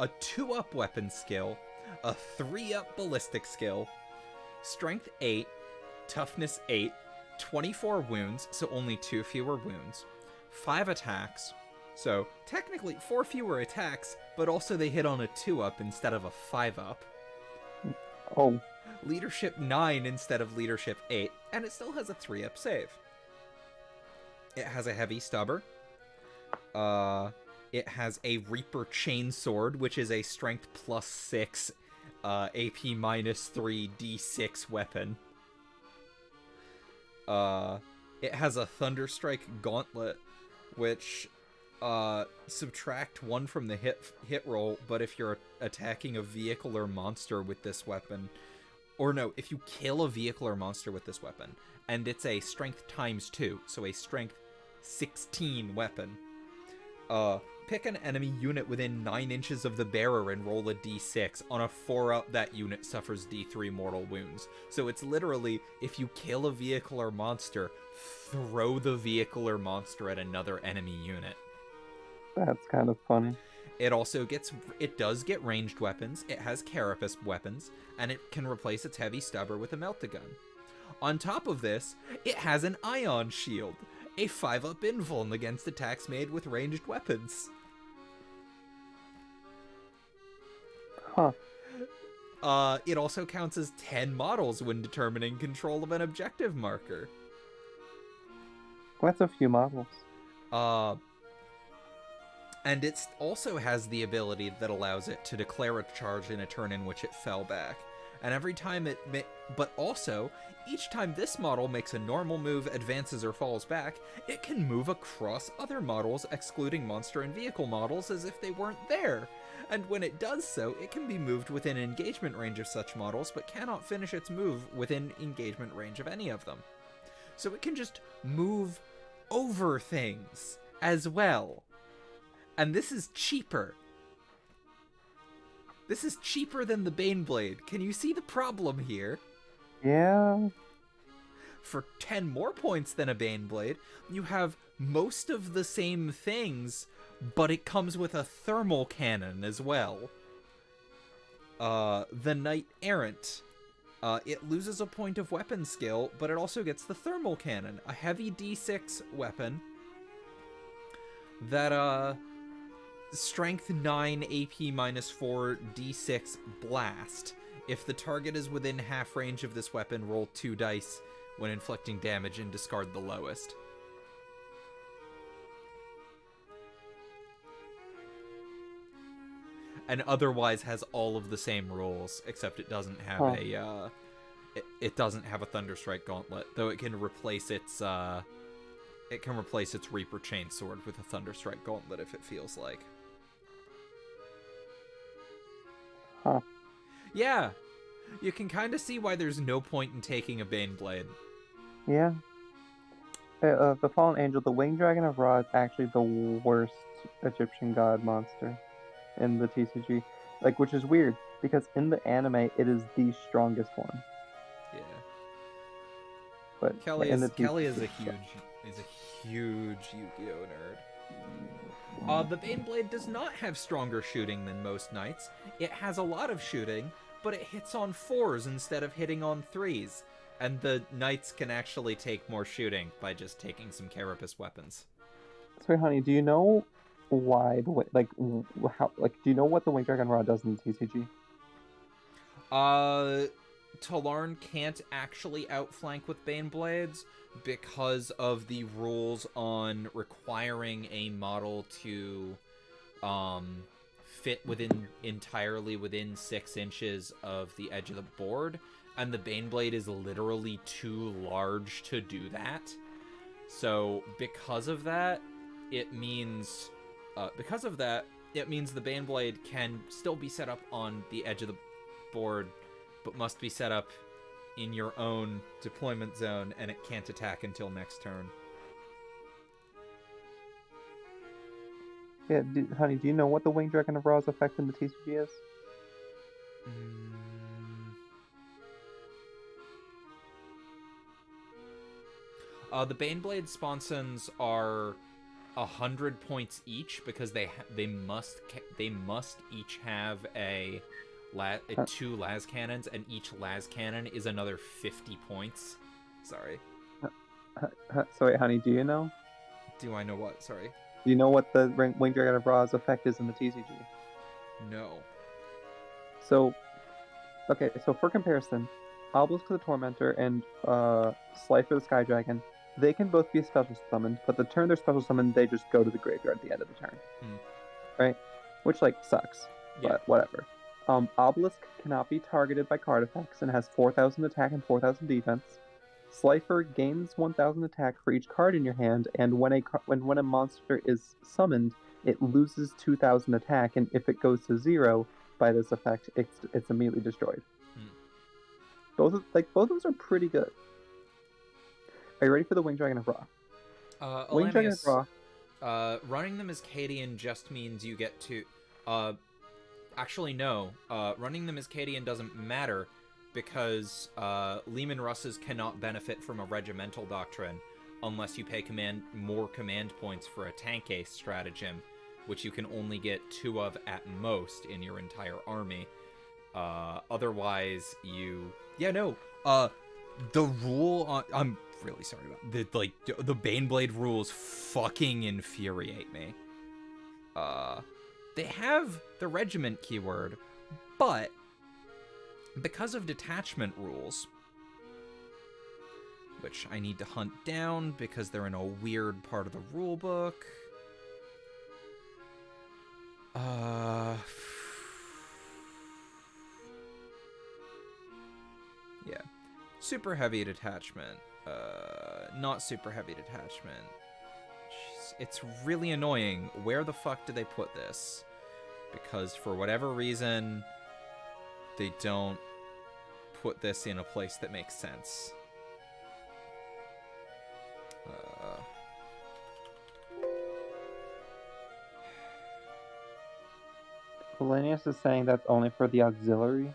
a 2-up weapon skill, a 3-up ballistic skill, strength 8, toughness 8, 24 wounds, so only 2 fewer wounds, 5 attacks, so technically 4 fewer attacks, but also they hit on a 2-up instead of a 5-up. Oh. Leadership 9 instead of leadership 8, and it still has a 3-up save. It has a heavy stubber. It has a Reaper Chainsword, which is a strength +6, AP -3, D6 weapon. It has a Thunderstrike Gauntlet, which subtract 1 from the hit roll, but if you're attacking a vehicle or monster with this weapon, or no, if you kill a vehicle or monster with this weapon, and it's a strength ×2, so a strength 16 weapon, pick an enemy unit within 9 inches of the bearer and roll a d6. On a 4-up, that unit suffers d3 mortal wounds. So it's literally, if you kill a vehicle or monster, throw the vehicle or monster at another enemy unit. That's kind of funny. It also does get ranged weapons, it has carapace weapons, and it can replace its heavy stubber with a melt-a-gun. On top of this, it has an ion shield, a 5-up invuln against attacks made with ranged weapons. Huh. It also counts as 10 models when determining control of an objective marker. That's a few models. And it also has the ability that allows it to declare a charge in a turn in which it fell back. And every time but also, each time this model makes a normal move, advances, or falls back, it can move across other models, excluding monster and vehicle models, as if they weren't there. And when it does so, it can be moved within engagement range of such models, but cannot finish its move within engagement range of any of them. So it can just move over things as well. And this is cheaper. This is cheaper than the Baneblade. Can you see the problem here? Yeah. For 10 more points than a Baneblade, you have most of the same things, but it comes with a thermal cannon as well. The Knight Errant. It loses a point of weapon skill, but it also gets the thermal cannon, a heavy D6 weapon that, strength 9, AP -4, D6 blast. If the target is within half range of this weapon, roll 2 dice when inflicting damage and discard the lowest. And otherwise has all of the same rules, except it doesn't have it doesn't have a Thunderstrike Gauntlet, though it can replace its Reaper Chainsword with a Thunderstrike Gauntlet if it feels like. Huh. Yeah, you can kind of see why there's no point in taking a Baneblade. Yeah. The Fallen Angel, the Winged Dragon of Ra, is actually the worst Egyptian god monster in the TCG. Like, which is weird, because in the anime, it is the strongest one. Yeah. But Kelly in is the TCG, a huge Yu-Gi-Oh nerd. The Baneblade does not have stronger shooting than most knights. It has a lot of shooting, but it hits on 4s instead of hitting on 3s. And the knights can actually take more shooting by just taking some carapace weapons. So, honey, do you know why do you know what the Winged Dragon Ra does in the TCG? Talarn can't actually outflank with Baneblades because of the rules on requiring a model to fit entirely within 6 inches of the edge of the board, and the Baneblade is literally too large to do that. So because of that, it means the Baneblade can still be set up on the edge of the board, but must be set up in your own deployment zone, and it can't attack until next turn. Yeah, honey, do you know what the Winged Dragon of Ra's effect in the TCG is? The Baneblade sponsons are 100 points each because they must each have two las cannons, and each las cannon is another 50 points. Sorry. Sorry, honey, do you know? Do I know what? Sorry. Do you know what the Winged Dragon of Ra's effect is in the TCG? No. So, okay, so for comparison, Obelisk the Tormentor and Slifer the Sky Dragon, they can both be special summoned, but the turn they're special summoned, they just go to the graveyard at the end of the turn. Right? Which, like, sucks, but whatever. Obelisk cannot be targeted by card effects and has 4,000 attack and 4,000 defense. Slifer gains 1,000 attack for each card in your hand, and when a monster is summoned, it loses 2,000 attack, and if it goes to 0 by this effect, it's immediately destroyed. Both of those are pretty good. Are you ready for the Winged Dragon of Ra? Winged Dragon of Ra. Running them as Cadian just means you get to. Actually, no. Running them as Cadian doesn't matter because Lehman Russes cannot benefit from a regimental doctrine unless you pay more command points for a tank ace stratagem, which you can only get 2 of at most in your entire army. Otherwise, you. Yeah, no. The rule on. I'm really sorry about the Baneblade rules fucking infuriate me. They have the regiment keyword, but because of detachment rules, which I need to hunt down because they're in a weird part of the rulebook. Yeah. Super heavy detachment. Not super heavy detachment. Jeez, it's really annoying. Where the fuck did they put this? Because for whatever reason, they don't put this in a place that makes sense. Polinius is saying that's only for the auxiliary.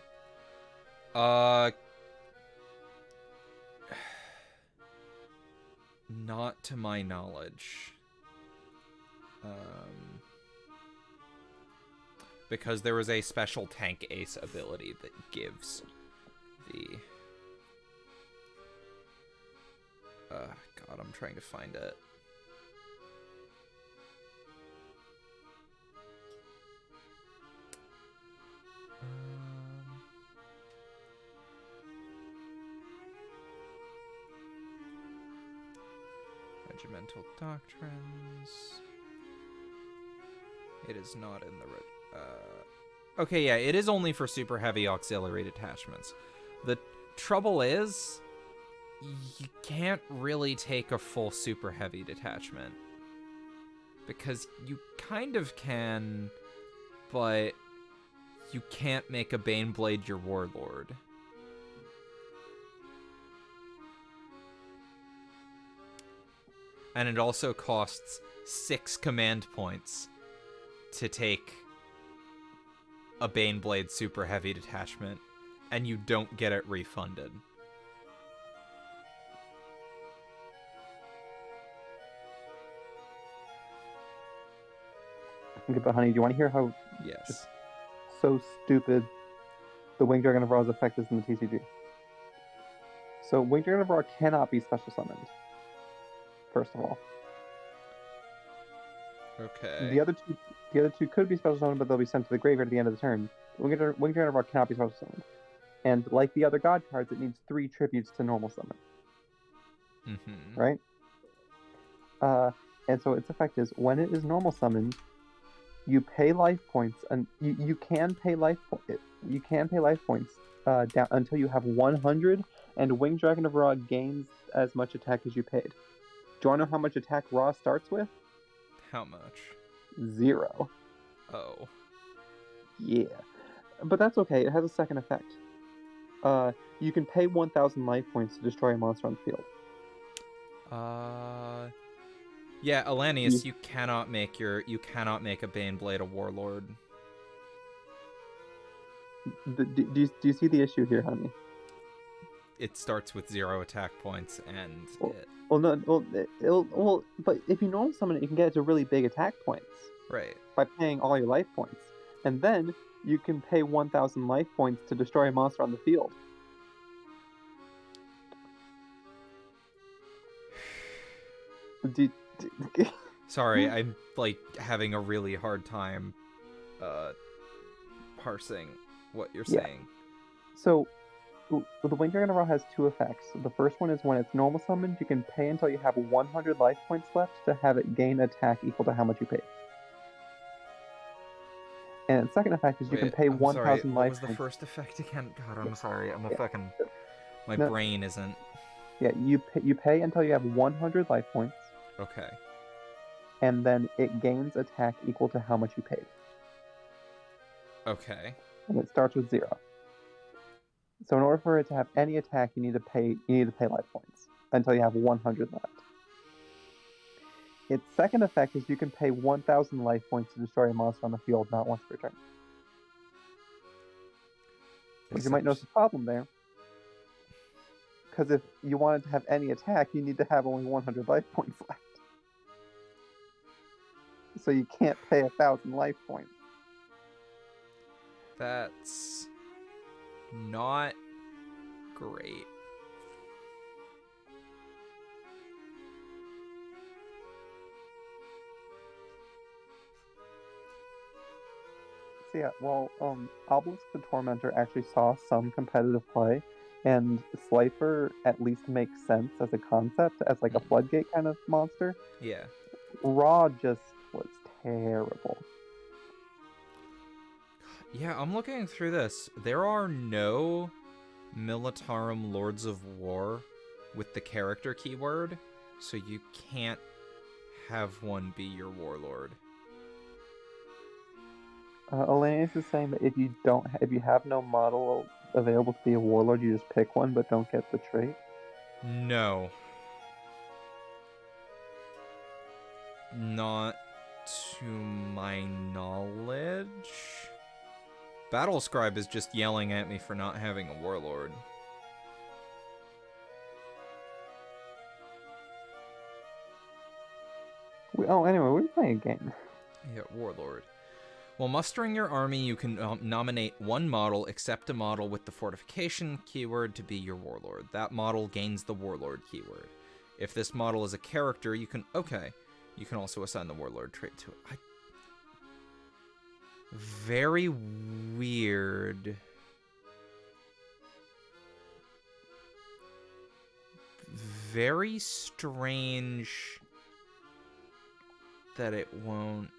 Not to my knowledge. Because there was a special tank ace ability that gives the... God, I'm trying to find it. Regimental doctrines. It is not in the okay, yeah, it is only for super heavy auxiliary detachments. The trouble is, you can't really take a full super heavy detachment. Because you kind of can, but you can't make a Baneblade your warlord. And it also costs 6 command points to take a Baneblade super heavy detachment, and you don't get it refunded. Okay, but honey, do you want to hear how Yes. so stupid the Winged Dragon of Ra's effect is in the TCG? So Winged Dragon of Ra cannot be special summoned. First of all. Okay. The other two could be special summoned, but they'll be sent to the graveyard at the end of the turn. Winged Dragon of Ra cannot be special summoned. And like the other god cards, it needs 3 tributes to normal summon. Mm-hmm. Right? And so its effect is, when it is normal summoned, You pay life points, and you can pay life points down until you have 100, and Winged Dragon of Ra gains as much attack as you paid. Do you want to know how much attack Ra starts with? How much? 0. Oh. Yeah. But that's okay, it has a second effect. You can pay 1,000 life points to destroy a monster on the field. Yeah, Alanius, you cannot make a Baneblade a warlord. Do you see the issue here, honey? It starts with 0 attack points, and but if you normal summon it, you can get it to really big attack points. Right. By paying all your life points. And then you can pay 1,000 life points to destroy a monster on the field. Sorry, I'm like having a really hard time parsing what you're saying. So the Winged Dragon of Ra has 2 effects. The first one is when it's normal summoned, you can pay until you have 100 life points left to have it gain attack equal to how much you paid. And the second effect is you can pay 1,000 life points. What was the first effect again? God, I'm sorry. I'm a fucking... My brain isn't... Yeah, you pay until you have 100 life points. Okay. And then it gains attack equal to how much you paid. Okay. And it starts with 0. So in order for it to have any attack, you need to pay life points until you have 100 left. Its second effect is you can pay 1,000 life points to destroy a monster on the field not once per turn. But you might notice a problem there. Because if you wanted to have any attack, you need to have only 100 life points left. So you can't pay 1,000 life points. That's not great. So yeah, well, Obelisk the Tormentor actually saw some competitive play, and Slifer at least makes sense as a concept, as like a floodgate kind of monster. Yeah. Raw just was terrible. Yeah, I'm looking through this. There are no Militarum Lords of War with the character keyword, so you can't have one be your warlord. Elenius is saying that if you have no model available to be a warlord, you just pick one but don't get the trait. No. Not to my knowledge. Battle Scribe is just yelling at me for not having a warlord. Anyway, we're playing a game. Yeah, warlord. While mustering your army, you can nominate one model, except a model with the fortification keyword, to be your warlord. That model gains the warlord keyword. If this model is a character, you can also assign the warlord trait to it. Very weird. Very strange that it won't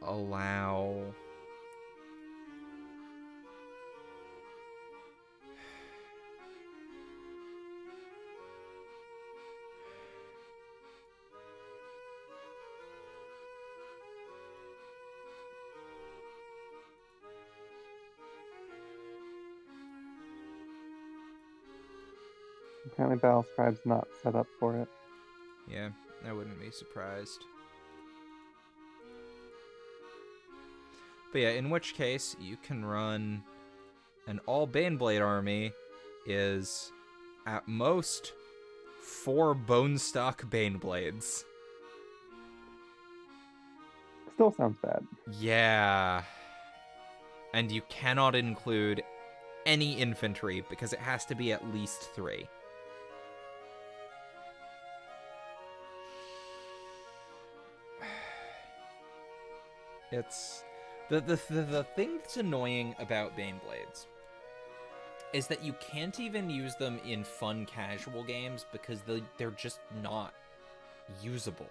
allow... Apparently Battle Scribe's not set up for it. Yeah, I wouldn't be surprised. But yeah, in which case, you can run an all Baneblade army is, at most, 4 Bonestock Baneblades. Still sounds bad. Yeah. And you cannot include any infantry, because it has to be at least 3. It's... The thing that's annoying about Baneblades is that you can't even use them in fun casual games because they're just not usable.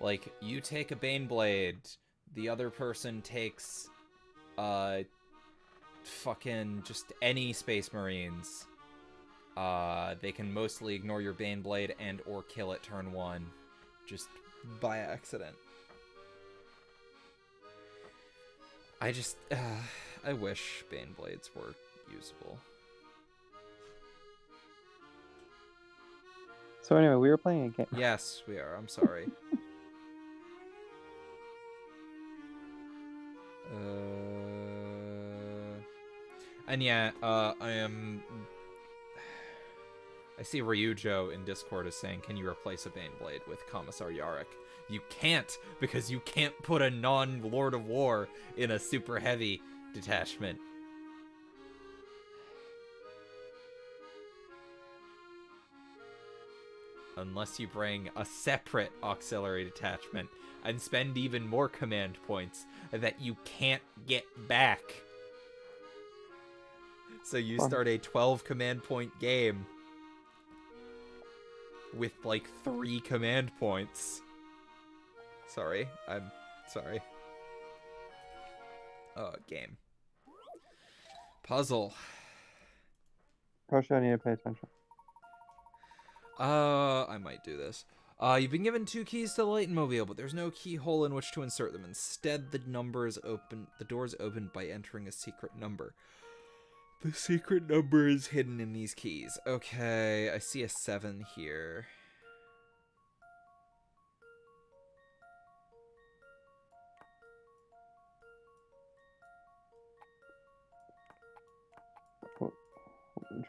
Like, you take a Baneblade, the other person takes, fucking just any Space Marines. They can mostly ignore your Baneblade and or kill it turn 1. Just by accident. I just, I wish Baneblades were usable. So anyway, we were playing a game. Yes, we are. I'm sorry. And yeah, I see Ryujo in Discord is saying, can you replace a Baneblade with Commissar Yarrick? You can't, because you can't put a non-Lord of War in a super heavy detachment. Unless you bring a separate auxiliary detachment and spend even more command points that you can't get back. So you start a 12 command point game with like 3 command points. Sorry, I'm sorry. Game. Puzzle. Kosha, I need to pay attention. I might do this. You've been given 2 keys to the Layton mobile, but there's no keyhole in which to insert them. Instead, the door is opened by entering a secret number. The secret number is hidden in these keys. Okay, I see a 7 here.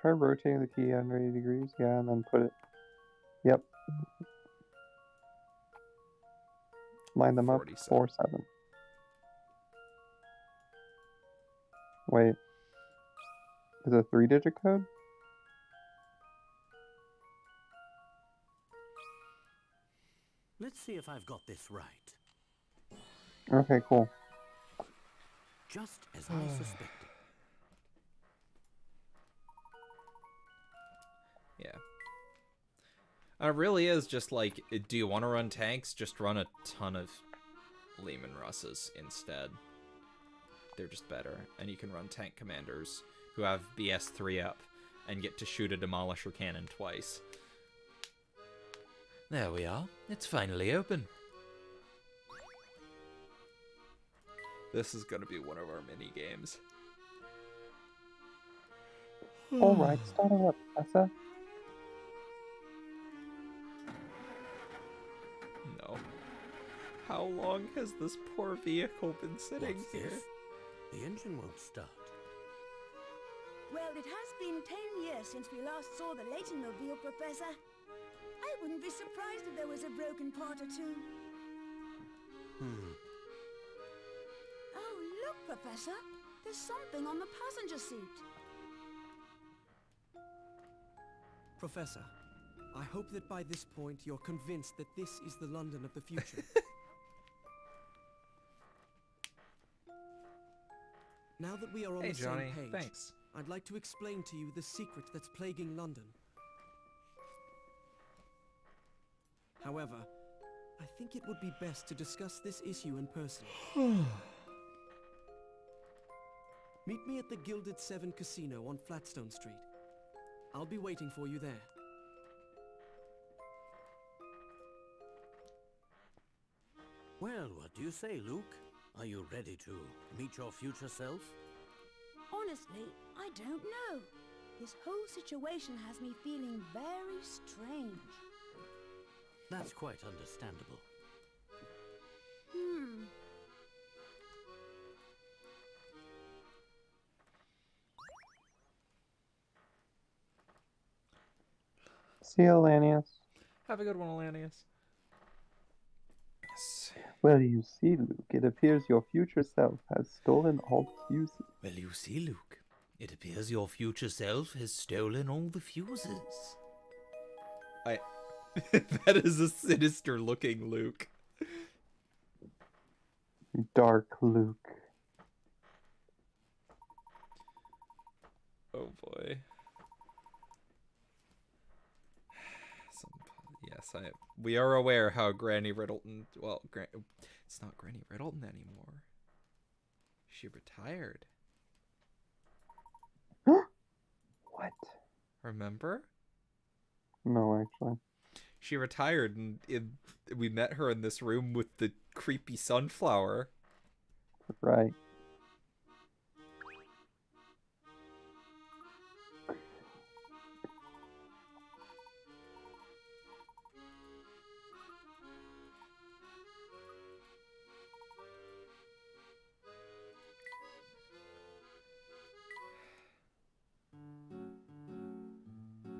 Try rotating the key 180 degrees. Yeah, and then put it. Yep. Line them up. 47. 4, 7. Wait. Is it a 3-digit code? Let's see if I've got this right. Okay, cool. Just as I suspected. Yeah. It really is just like, do you want to run tanks? Just run a ton of Lehman Russes instead. They're just better. And you can run tank commanders who have BS3 up and get to shoot a Demolisher cannon twice. There we are. It's finally open. This is going to be one of our mini games. Alright, start it up, Professor. No. How long has this poor vehicle been sitting What's here? this? The engine won't start. Well, it has been 10 years since we last saw the Layton mobile, Professor. I wouldn't be surprised if there was a broken part or two. Oh, look, Professor. There's something on the passenger seat. Professor, I hope that by this point you're convinced that this is the London of the future. Now that we are on Hey, the Johnny. same page, Thanks. I'd like to explain to you the secret that's plaguing London. However, I think it would be best to discuss this issue in person. Meet me at the Gilded Seven Casino on Flatstone Street. I'll be waiting for you there. Well, what do you say, Luke? Are you ready to meet your future self? Honestly, I don't know. This whole situation has me feeling very strange. That's quite understandable. See you, Lanius. Have a good one, Alanius. Yes. Well, you see, Luke, it appears your future self has stolen all the fuses. Well, you see, Luke, it appears your future self has stolen all the fuses. That is a sinister looking Luke. Dark Luke. Oh boy. Yes, Yes, we are aware how Granny Riddleton... Well, it's not Granny Riddleton anymore. She retired. What? Remember? No, actually. She retired, and we met her in this room with the creepy sunflower. Right.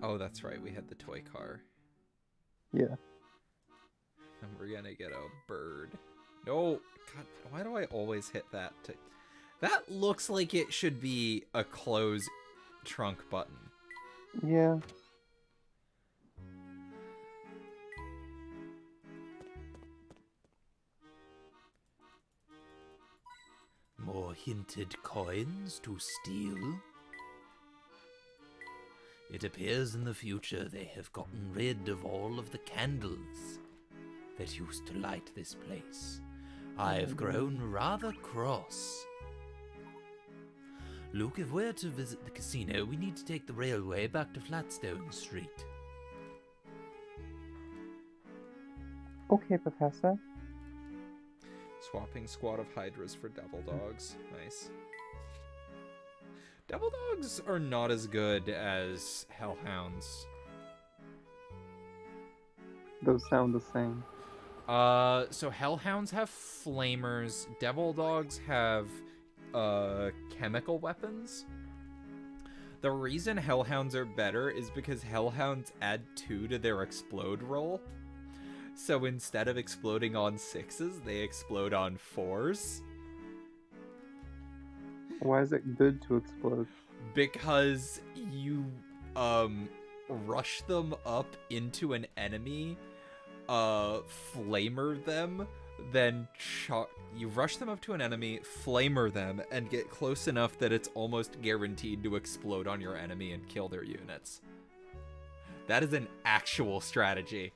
Oh, that's right. We had the toy car. Yeah. And we're gonna get a bird. No! God, why do I always hit that? That looks like it should be a close trunk button. Yeah. More hinted coins to steal? It appears in the future they have gotten rid of all of the candles that used to light this place. I have grown rather cross. Luke, if we're to visit the casino, we need to take the railway back to Flatstone Street. Okay, Professor. Swapping squad of hydras for devil dogs. Nice. Devil dogs are not as good as hellhounds. Those sound the same. So hellhounds have flamers. Devil dogs have chemical weapons. The reason hellhounds are better is because hellhounds add 2 to their explode roll. So instead of exploding on 6s, they explode on 4s. Why is it good to explode? Because you rush them up into an enemy, flamer them, then you rush them up to an enemy, flamer them, and get close enough that it's almost guaranteed to explode on your enemy and kill their units. That is an actual strategy.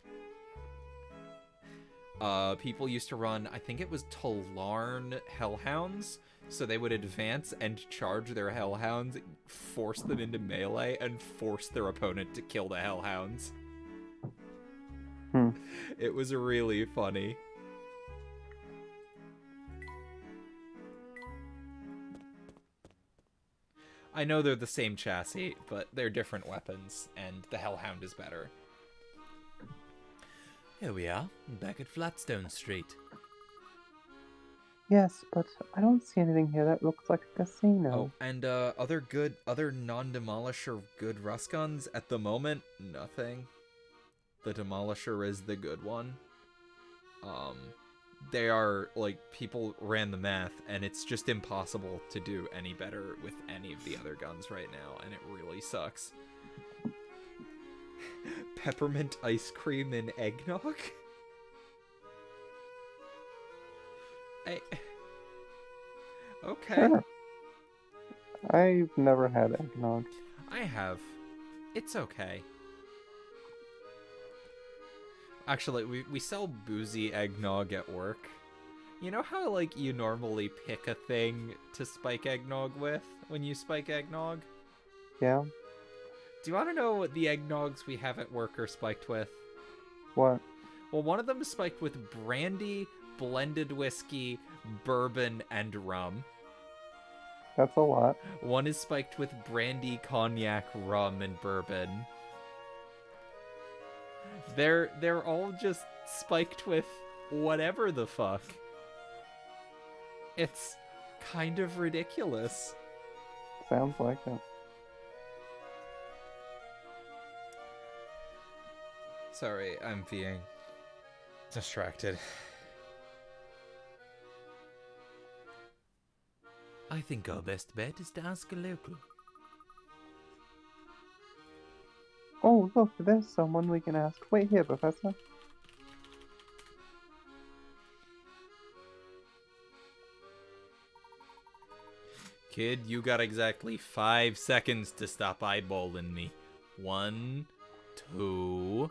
People used to run, I think it was Talarn Hellhounds, so they would advance and charge their Hellhounds, force them into melee, and force their opponent to kill the Hellhounds. It was really funny. I know they're the same chassis, but they're different weapons, and the Hellhound is better. Here we are, back at Flatstone Street. Yes, but I don't see anything here that looks like a casino. Oh, and other non-Demolisher good rust guns at the moment, nothing. The Demolisher is the good one. They are, like, people ran the math, and it's just impossible to do any better with any of the other guns right now, and it really sucks. Peppermint ice cream and eggnog? Okay. Sure. I've never had eggnog. I have. It's okay. Actually, we sell boozy eggnog at work. You know how, like, you normally pick a thing to spike eggnog with when you spike eggnog? Yeah? Do you want to know what the eggnogs we have at work are spiked with? What? Well, one of them is spiked with brandy, blended whiskey, bourbon, and rum. That's a lot. One is spiked with brandy, cognac, rum, and bourbon. They're all just spiked with whatever the fuck. It's kind of ridiculous. Sounds like it. Sorry, I'm being distracted. I think our best bet is to ask a local. Oh, look, there's someone we can ask. Wait here, Professor. Kid, you got exactly 5 seconds to stop eyeballing me. 1, 2...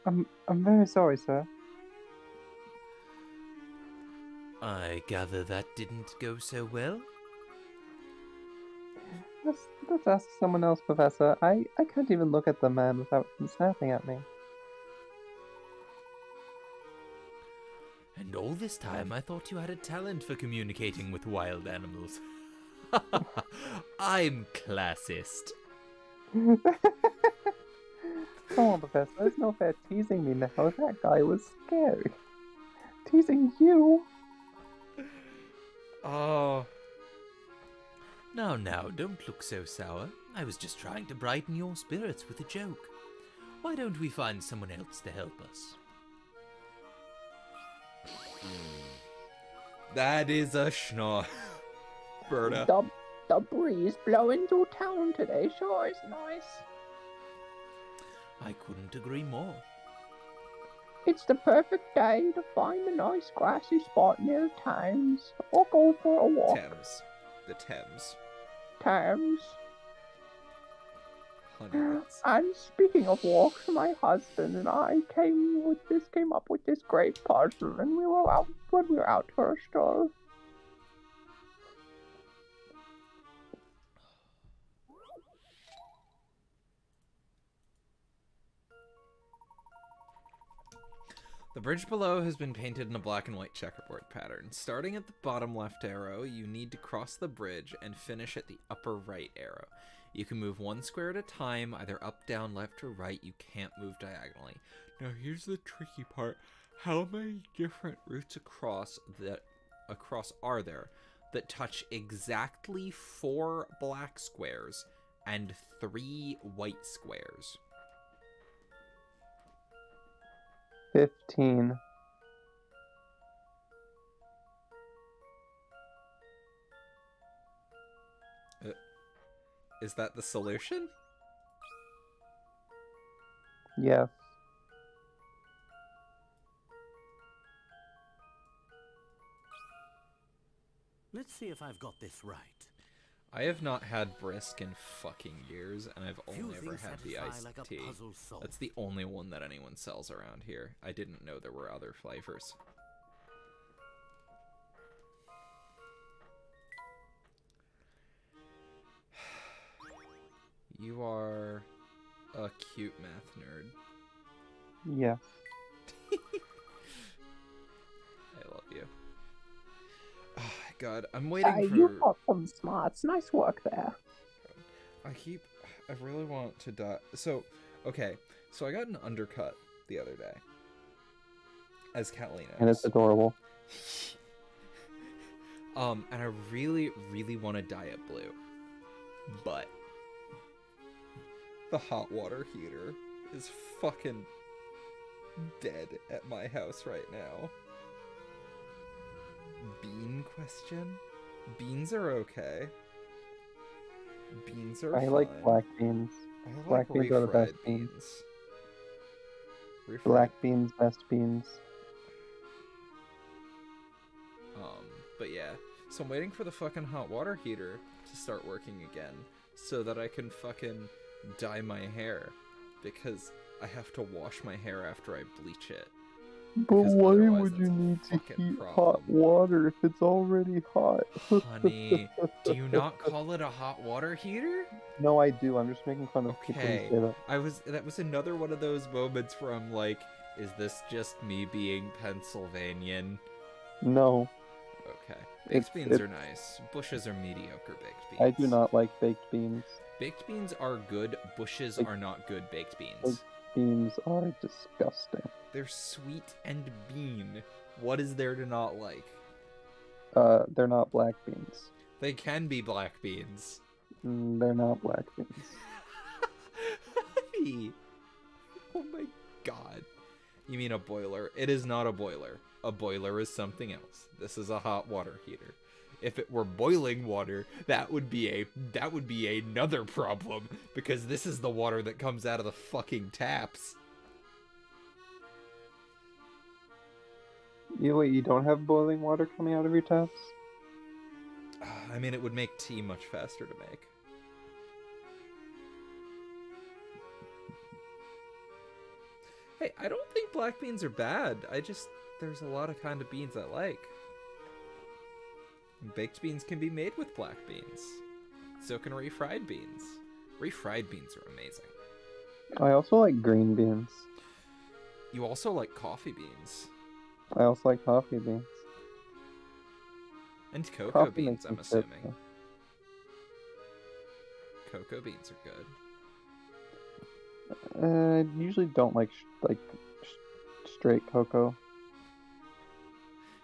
I'm very sorry, sir. I gather that didn't go so well? Let's ask someone else, Professor. I can't even look at the man without him snapping at me. And all this time I thought you had a talent for communicating with wild animals. I'm classist. Come on, Professor. There's no fair teasing me now. That guy was scary. Teasing you? Oh. Now, don't look so sour. I was just trying to brighten your spirits with a joke. Why don't we find someone else to help us? That is a schnorr. Berta. The breeze blowing through town today sure is nice. I couldn't agree more. It's the perfect day to find a nice grassy spot near the Thames or go for a walk. Thames. The Thames. Thames. Honey, that's... And speaking of walks, my husband and I came up with this great puzzle, and we were out for a stroll. The bridge below has been painted in a black and white checkerboard pattern. Starting at the bottom left arrow, you need to cross the bridge and finish at the upper right arrow. You can move one square at a time, either up, down, left, or right. You can't move diagonally. Now here's the tricky part. How many different routes across are there that touch exactly 4 black squares and 3 white squares? 15. Is that the solution? Yes. Let's see if I've got this right. I have not had brisk in fucking years, and I've Few only ever things had the satisfy iced like a tea. puzzle solved. That's the only one that anyone sells around here. I didn't know there were other flavors. You are a cute math nerd. Yes. I love you. Oh, God, I'm waiting for... You got some smarts. Nice work there. I really want to die. So, okay. So I got an undercut the other day. As Catalina. And it's adorable. And I really, really want to dye it blue. But the hot water heater is fucking dead at my house right now. Bean question? Beans are okay. Beans are I fine. like black beans. I like Black beans are the best refried beans. Refried. Black beans, best beans. But yeah. So I'm waiting for the fucking hot water heater to start working again so that I can fucking dye my hair, because I have to wash my hair after I bleach it. But Because why otherwise would you it's a need to fucking heat problem. hot water if it's already hot? Honey, do you not call it a hot water heater? No, I do. I'm just making fun of people who Okay. say that. That was another one of those moments where I'm like, is this just me being Pennsylvanian? No, Okay. Baked It's- beans are nice. Bushes are mediocre baked beans. I do not like baked beans. Baked beans are good. Bushes Like- are not good baked beans. Baked beans are disgusting. They're sweet and bean. What is there to not like? They're not black beans. They can be black beans. They're not black beans. Honey. Oh my god. You mean a boiler? It is not a boiler. A boiler is something else. This is a hot water heater. If it were boiling water, that would be another problem, because this is the water that comes out of the fucking taps. You don't have boiling water coming out of your taps? I mean, it would make tea much faster to make. Hey, I don't think black beans are bad. There's a lot of kind of beans I like. Baked beans can be made with black beans. So can refried beans. Refried beans are amazing. I also like green beans. You also like coffee beans. I also like coffee beans. And cocoa Coffee beans, makes I'm me sick, assuming. Cocoa beans are good. I usually don't like straight cocoa.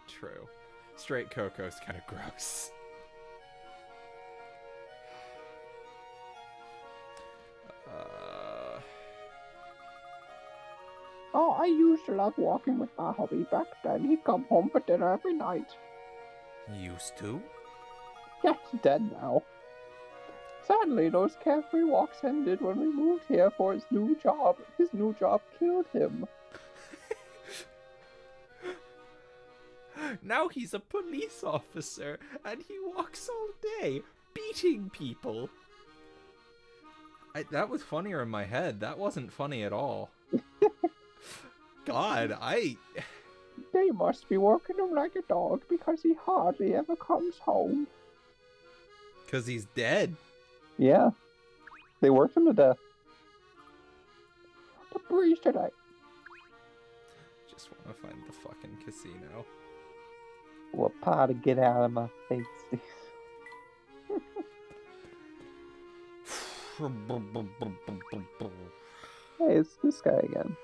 True. Straight cocoa is kind of gross. Oh, I used to love walking with my hubby back then. He'd come home for dinner every night. Used to? Yeah, he's dead now. Sadly, those carefree walks ended when we moved here for his new job. His new job killed him. Now he's a police officer, and he walks all day, beating people. That was funnier in my head. That wasn't funny at all. God, They must be working him like a dog because he hardly ever comes home. 'Cause he's dead. Yeah. They worked him to death. The breeze today. Just want to find the fucking casino. Well, Pa, to get out of my face. Hey, it's this guy again.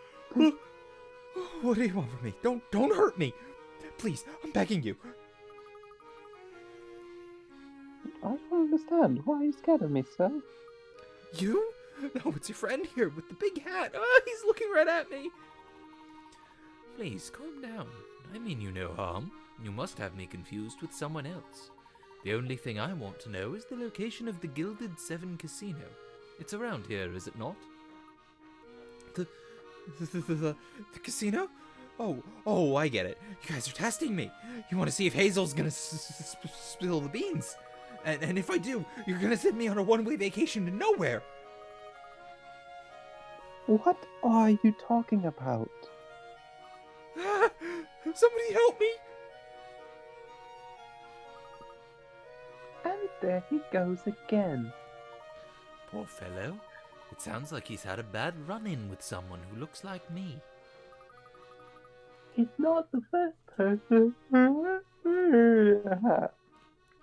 What do you want from me? Don't hurt me! Please, I'm begging you. I don't understand. Why are you scared of me, sir? You? No, it's your friend here with the big hat. He's looking right at me. Please, calm down. I mean you no harm. You must have me confused with someone else. The only thing I want to know is the location of the Gilded 7 Casino. It's around here, is it not? The casino? Oh, I get it. You guys are testing me. You want to see if Hazel's gonna spill the beans. And if I do, you're gonna send me on a one-way vacation to nowhere. What are you talking about? Somebody help me! And there he goes again. Poor fellow. It sounds like he's had a bad run-in with someone who looks like me. He's not the first person.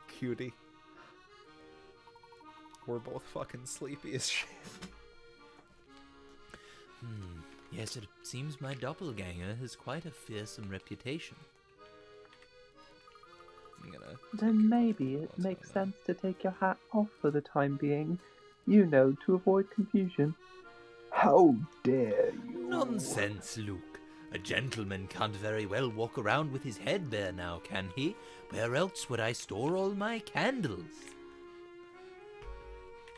Cutie. We're both fucking sleepy as shit. Yes, it seems my doppelganger has quite a fearsome reputation. I'm gonna... Then maybe it makes sense to take your hat off for the time being. You know, to avoid confusion. How dare you? Nonsense, Luke. A gentleman can't very well walk around with his head bare now, can he? Where else would I store all my candles?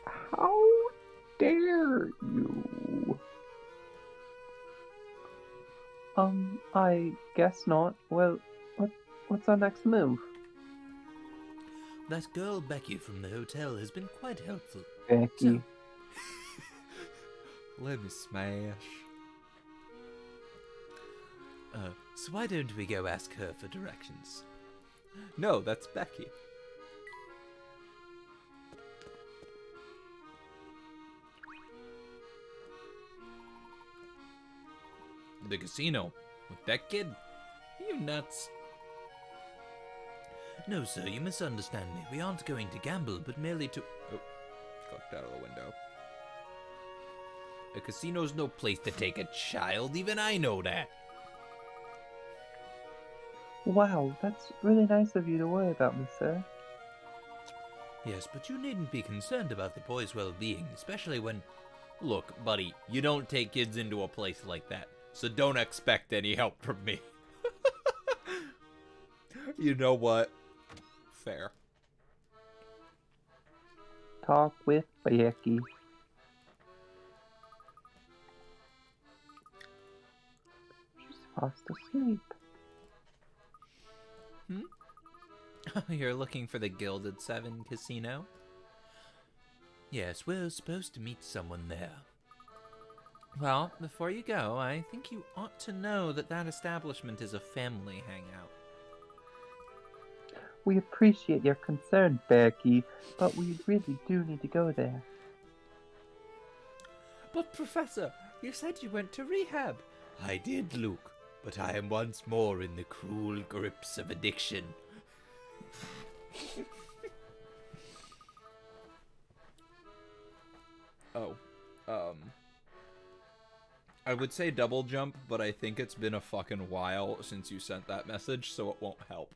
How dare you? I guess not. Well, what's our next move? That girl Becky from the hotel has been quite helpful. Becky. Let me smash. So why don't we go ask her for directions? No, that's Becky. The casino? With that kid? Are you nuts? No, sir, you misunderstand me. We aren't going to gamble, but merely to... Oh, clicked out of the window. A casino's no place to take a child, even I know that. Wow, that's really nice of you to worry about me, sir. Yes, but you needn't be concerned about the boy's well-being, especially when... Look, buddy, you don't take kids into a place like that, so don't expect any help from me. You know what? Fair. Talk with Becky. She's fast asleep. You're looking for the Gilded 7 Casino? Yes, we're supposed to meet someone there. Well, before you go, I think you ought to know that that establishment is a family hangout. We appreciate your concern, Becky, but we really do need to go there. But, Professor, you said you went to rehab. I did, Luke, but I am once more in the cruel grips of addiction. Oh, I would say double jump, but I think it's been a fucking while since you sent that message, so it won't help.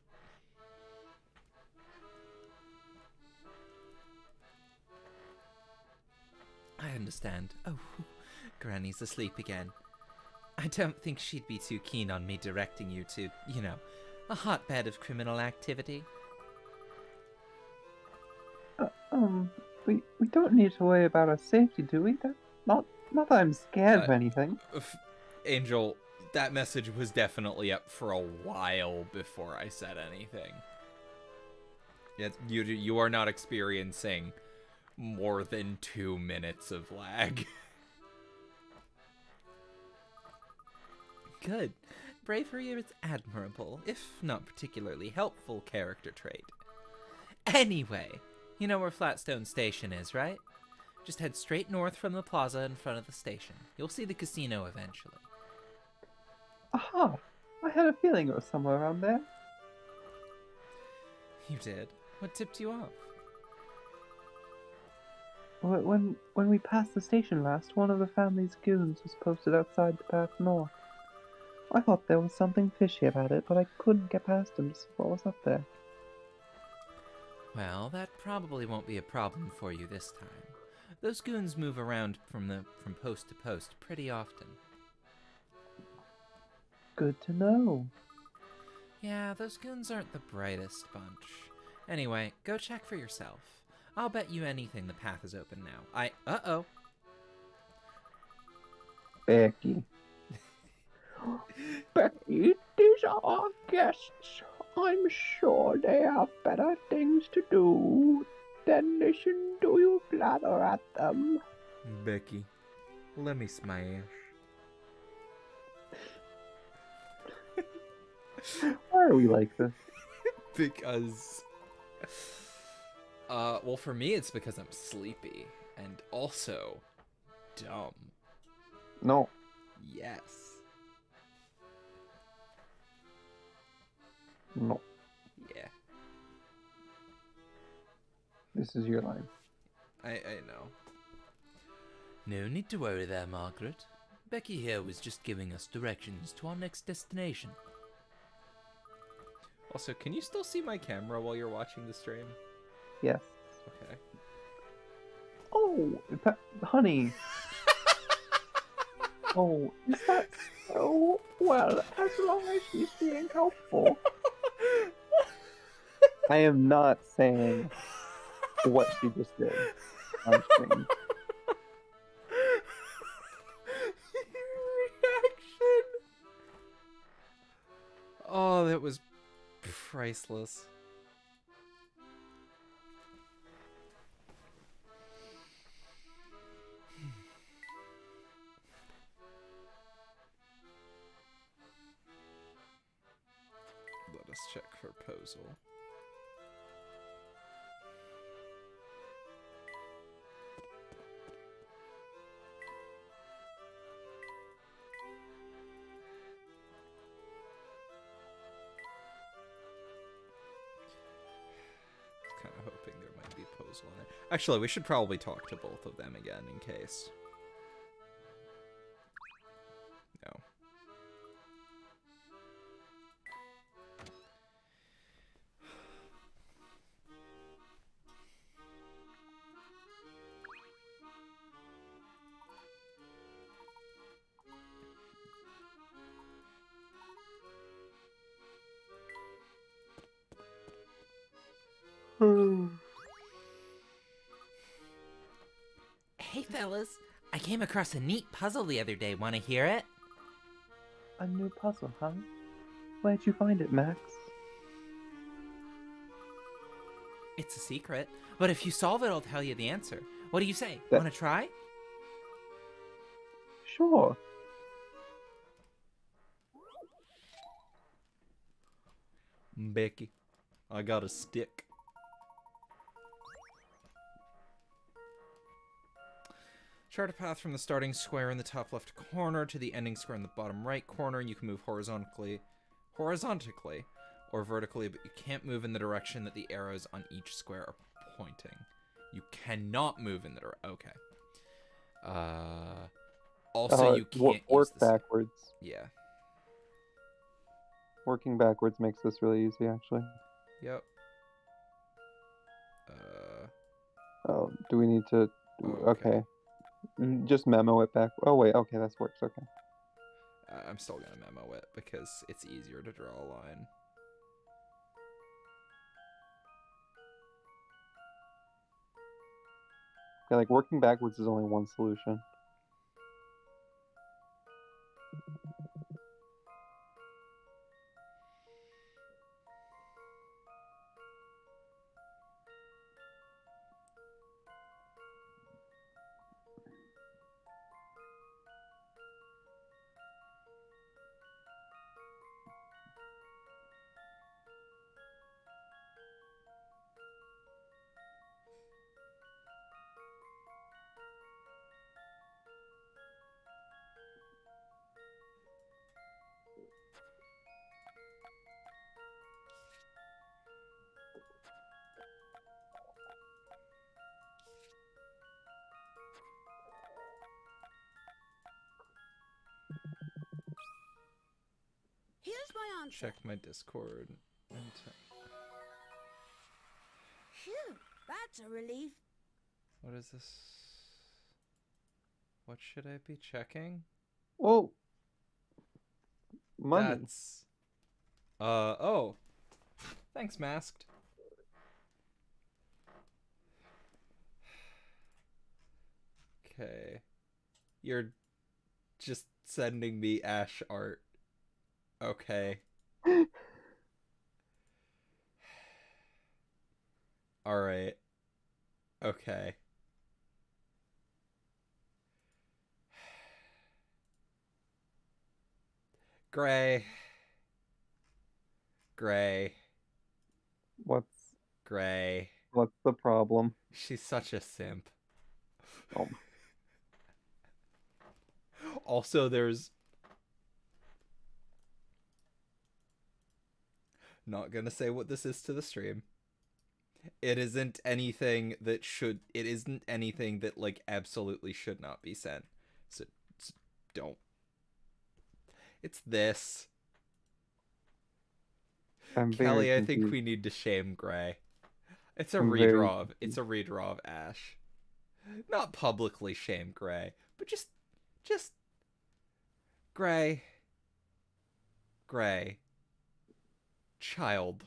I understand. Oh, Granny's asleep again. I don't think she'd be too keen on me directing you to, you know, a hotbed of criminal activity. We don't need to worry about our safety, do we? Not that I'm scared of anything. Angel, that message was definitely up for a while before I said anything. You are not experiencing more than 2 minutes of lag. Good. Bravery is admirable, if not particularly helpful character trait. Anyway, you know where Flatstone Station is, right? Just head straight north from the plaza in front of the station. You'll see the casino eventually. Aha! I had a feeling it was somewhere around there. You did? What tipped you off? When we passed the station last, one of the family's goons was posted outside the path north. I thought there was something fishy about it, but I couldn't get past him to see what was up there. Well, that probably won't be a problem for you this time. Those goons move around from post to post pretty often. Good to know. Yeah, those goons aren't the brightest bunch. Anyway, go check for yourself. I'll bet you anything the path is open now. Uh-oh. Becky. Becky, these are our guests. I'm sure they have better things to do than listen to you blather at them. Becky, let me smash. Why are we like this? Because... well, for me, it's because I'm sleepy. And also, dumb. No. Yes. No. Yeah. This is your line. I know. No need to worry there, Margaret. Becky here was just giving us directions to our next destination. Also, can you still see my camera while you're watching the stream? Yes. Okay. Oh, honey. Oh, is that so? Well, as long as she's being helpful. I am not saying what she just did on screen. Reaction. Oh, that was priceless. Let us check for proposal. Kind of hoping there might be Posel in there. Actually, we should probably talk to both of them again in case. No. Hey, fellas. I came across a neat puzzle the other day. Want to hear it? A new puzzle, huh? Where'd you find it, Max? It's a secret, but if you solve it, I'll tell you the answer. What do you say? That- Want to try? Sure. Becky, I got a stick. Chart a path from the starting square in the top left corner to the ending square in the bottom right corner. You can move horizontally or vertically, but you can't move in the direction that the arrows on each square are pointing. You cannot move in the okay. Also, you can't work use the backwards. Yeah. Working backwards makes this really easy, actually. Yep. Oh, do we need to? Okay. Just memo it back. Oh wait, okay, that works. Okay. I'm still gonna memo it because it's easier to draw a line. Yeah, like working backwards is only one solution. Here's my answer. Check my Discord. Phew, that's a relief. What is this? What should I be checking? Oh, money. That's... oh. Thanks, Masked. Okay. You're just sending me Ash art. Okay. Alright. Okay. Gray. What's the problem? She's such a simp. Oh. Also, there's... Not gonna say what this is to the stream. It isn't anything that like absolutely should not be sent. So don't. It's this. Kelly, I think we need to shame Gray. It's a redraw of Ash. Not publicly shame Gray, but just Gray. Child.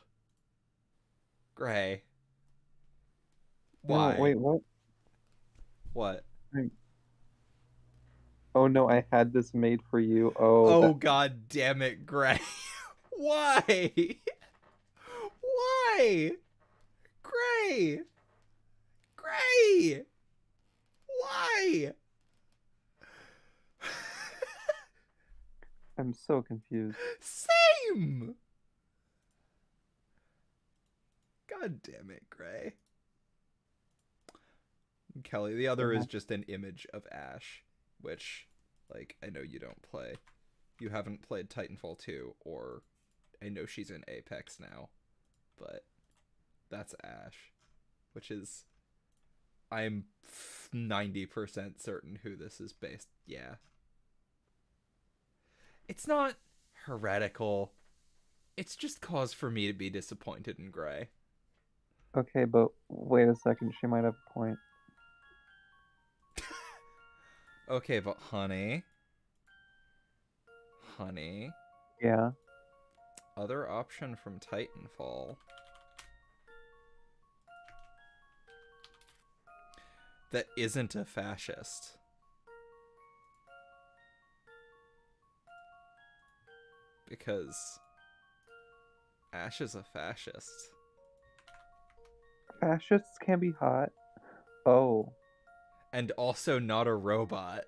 Gray. Why? No, wait, what? What? Oh no, I had this made for you. Oh, god damn it, Gray. Why? Why? Gray. Why? I'm so confused. Same. God damn it, Gray. Kelly, the other is just an image of Ash, which, like, I know you don't play. You haven't played Titanfall 2, or I know she's in Apex now, but that's Ash, which is, I'm 90% certain who this is based. Yeah. It's not heretical. It's just cause for me to be disappointed in Gray. Okay, but wait a second, she might have a point. Okay, but honey. Yeah. Other option from Titanfall. That isn't a fascist. Because Ash is a fascist. Fascists can be hot. Oh. And also not a robot.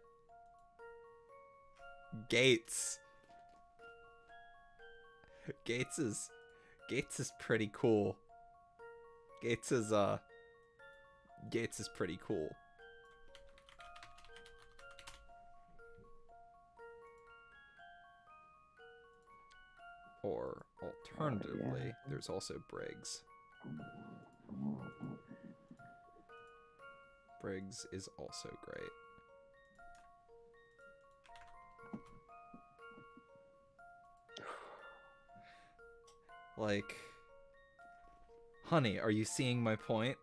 Gates. Gates is pretty cool. Gates is pretty cool. Or alternatively, there's also Briggs. Briggs is also great. Like, honey, are you seeing my point?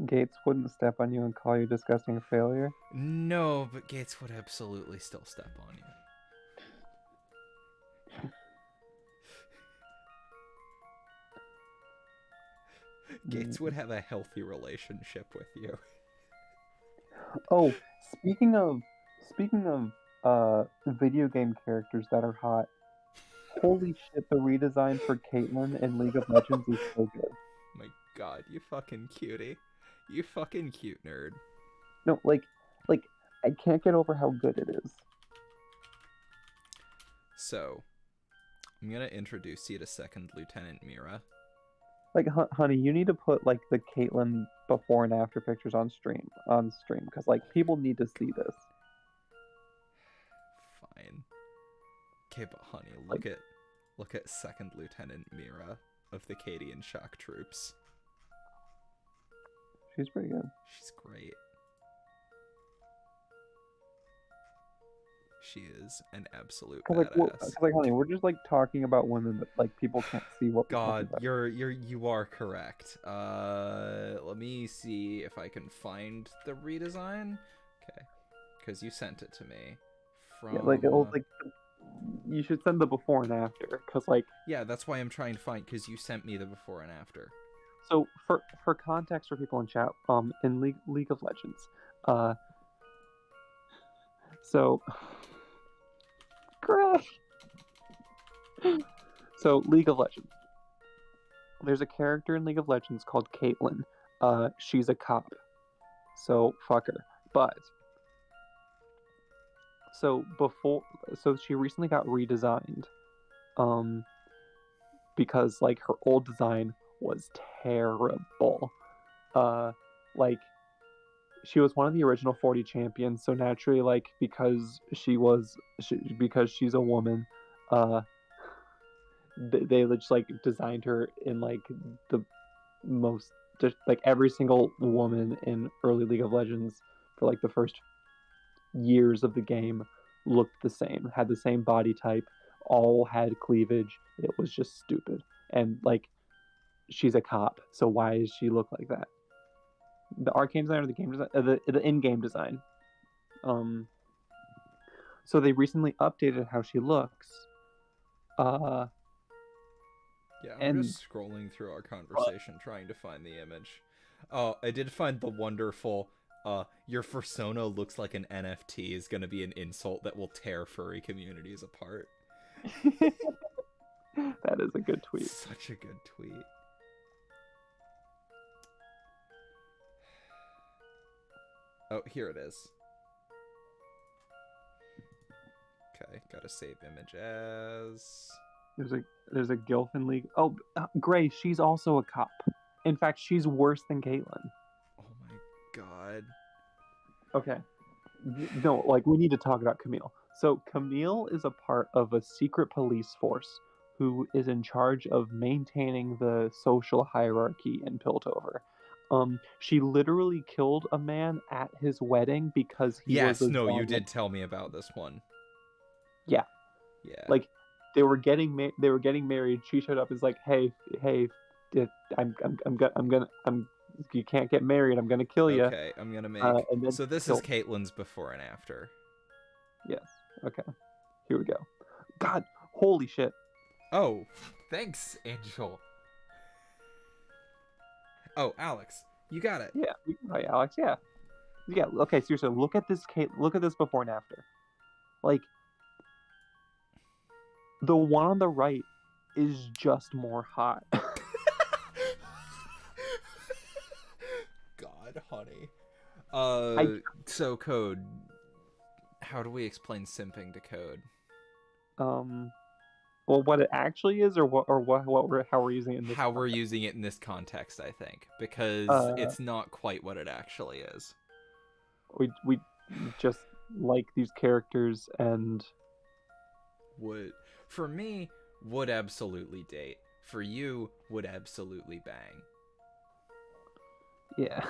Gates wouldn't step on you and call you disgusting failure. No, but Gates would absolutely still step on you. Gates would have a healthy relationship with you. Oh, speaking of video game characters that are hot. Holy shit, the redesign for Caitlyn in League of Legends is so good. My god, you fucking cutie. You fucking cute nerd. No, like I can't get over how good it is. So, I'm gonna introduce you to Second Lieutenant Mira. Like, honey, you need to put like the Caitlyn before and after pictures on stream, because like people need to see this. Fine. Okay, but honey, look at Second Lieutenant Mira of the Cadian Shock Troops. She's pretty good. She's great. She is an absolute badass. Like, honey, we're just like talking about women that like people can't see what. God, you are correct. Let me see if I can find the redesign. Okay, because you sent it to me. From You should send the before and after, because like. Yeah, that's why I'm trying to find, because you sent me the before and after. So for context for people in chat, in League of Legends, so. So League of Legends. There's a character in League of Legends called Caitlyn. She's a cop. So fuck her. But so she recently got redesigned. Because like her old design was terrible. Like she was one of the original 40 champions, so naturally, like, because she's a woman, they just like designed her in like the most, just like every single woman in early League of Legends for like the first years of the game looked the same, had the same body type, all had cleavage. It was just stupid. And like, she's a cop, so why does she look like that? The arcane design or the game design, the in-game design. So they recently updated how she looks. Yeah, I'm just scrolling through our conversation trying to find the image. Oh, I did find the wonderful, your persona looks like an NFT is gonna be an insult that will tear furry communities apart. That is a good tweet. Such a good tweet. Oh, here it is. Okay, gotta save image as... There's a Gilf in League. Oh, Gray, she's also a cop. In fact, she's worse than Caitlyn. Oh my god. Okay. No, like, we need to talk about Camille. So, Camille is a part of a secret police force who is in charge of maintaining the social hierarchy in Piltover. She literally killed a man at his wedding because he was a no, you did tell me about this one. Yeah. Yeah. Like, they were getting married. She showed up and was like, hey, you can't get married. I'm gonna kill you. Okay, I'm gonna make. So this is Caitlyn's before and after. Yes. Okay. Here we go. God, holy shit. Oh, thanks, Angel. Oh, Alex, you got it. Yeah. Right, Alex. Yeah. Yeah. Okay. Seriously, look at this, Kate. Look at this before and after. Like, the one on the right is just more hot. God, honey. So Code, How do we explain simping to code? Well, what it actually is, or how we're using it in this How we're context? using it in this context, I think, because Uh, it's not quite what it actually is. we just like these characters, and Would, for me, would absolutely date. For you, would absolutely bang. yeah,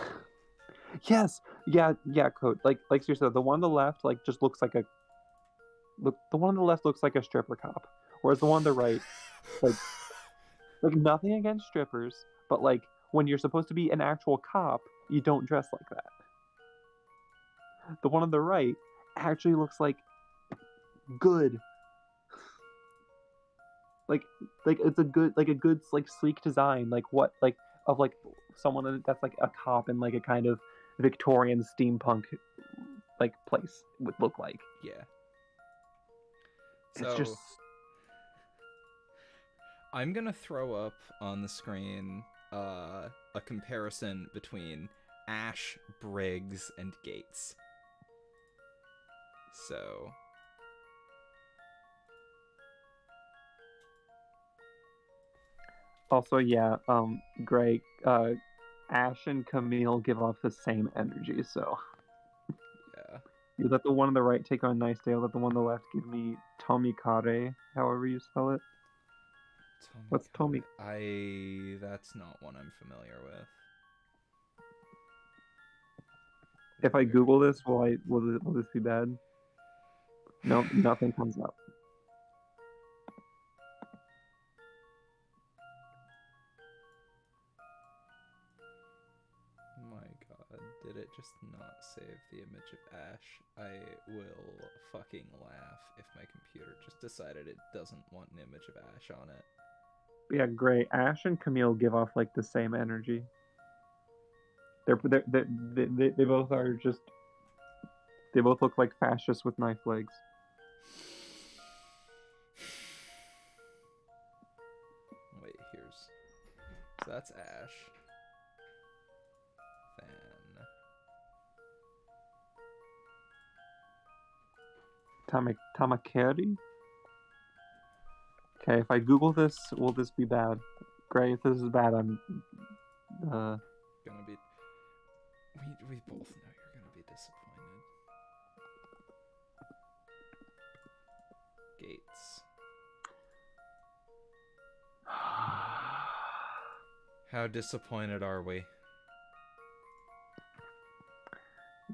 yes, yeah, code. Like seriously, the one on the left just looks like a the one on the left looks like a stripper cop, whereas the one on the right, like nothing against strippers, but like when you're supposed to be an actual cop, you don't dress like that. The one on the right actually looks like good. Like it's a good sleek design, like what like of like someone that's like a cop in like a kind of Victorian steampunk like place would look like. Yeah. It's So just I'm gonna throw up on the screen a comparison between Ash, Briggs, and Gates. So also Gray, Ash and Camille give off the same energy, so yeah. you let the one on the right take on Nice Day, let the one on the left give me Tomikare, however you spell it. What's Tomi? That's not one I'm familiar with. If I Google this, will this be bad? No, nothing comes up. My god, did it just not save the image of Ash? I will fucking laugh if my computer just decided it doesn't want an image of Ash on it. Yeah, Gray. Ash and Camille give off like the same energy. They both are just. They both look like fascists with knife legs. Wait, so that's Ash. Then Tamakeri? Okay, if I Google this, will this be bad? Gray, if this is bad, I'm gonna be. We both know you're gonna be disappointed. Gates. How disappointed are we?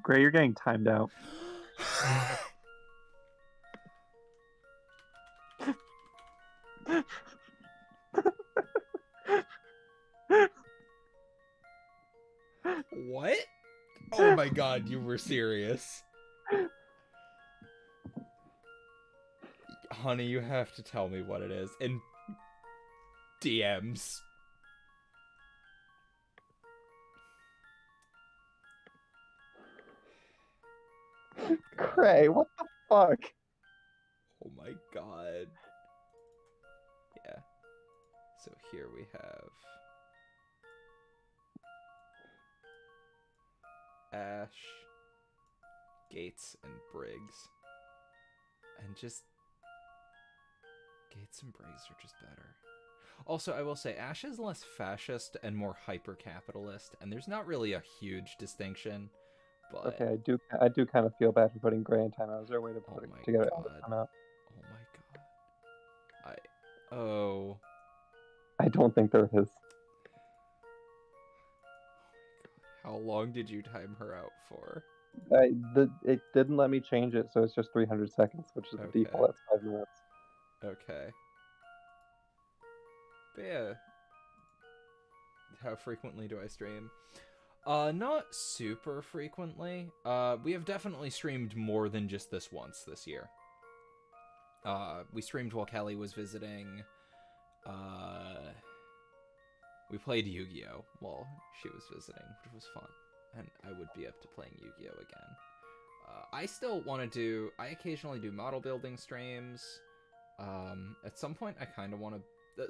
Gray, you're getting timed out. What? Oh my god, you were serious. Honey, you have to tell me what it is. In DMs. Gray, what the fuck? Oh my god. Yeah. So here we have Ash, Gates, and Briggs. And just Gates and Briggs are just better. Also, I will say, Ash is less fascist and more hyper-capitalist, and there's not really a huge distinction, but... Okay, I do kind of feel bad for putting Gray in timeout. Is there a way to put my to get it god. out of timeout? Oh my god. Oh. I don't think there is. How long did you time her out for? It didn't let me change it, so it's just 300 seconds, which is the default. That's 5 minutes. Okay. But yeah. How frequently do I stream? Not super frequently. We have definitely streamed more than just this once this year. We streamed while Kelly was visiting. We played Yu-Gi-Oh! While she was visiting, which was fun. And I would be up to playing Yu-Gi-Oh! Again. I still want to do... I occasionally do model building streams. At some point, I kind of want to...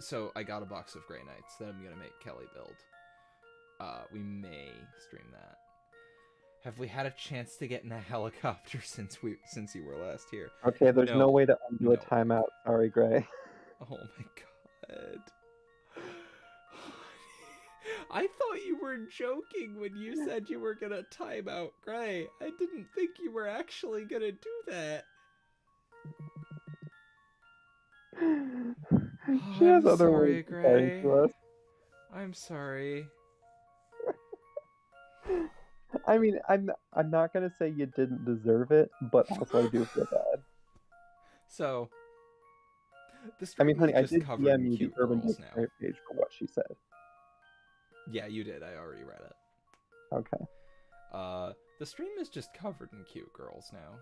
So, I got a box of Grey Knights that I'm going to make Kelly build. We may stream that. Have we had a chance to get in a helicopter since you were last here? Okay, there's no way to undo a No. timeout. Sorry, Gray. Oh my god. I thought you were joking when you said you were gonna time out Gray. I didn't think you were actually gonna do that. She has I'm other sorry, ways of getting Gray. to us. I'm sorry. I mean, I'm not gonna say you didn't deserve it, but also I do feel bad. So, the I stream mean, honey, is I just did covered DM in you the cute Urban girls now. Dictionary page for what she said. Yeah, you did. I already read it. Okay. The stream is just covered in cute girls now.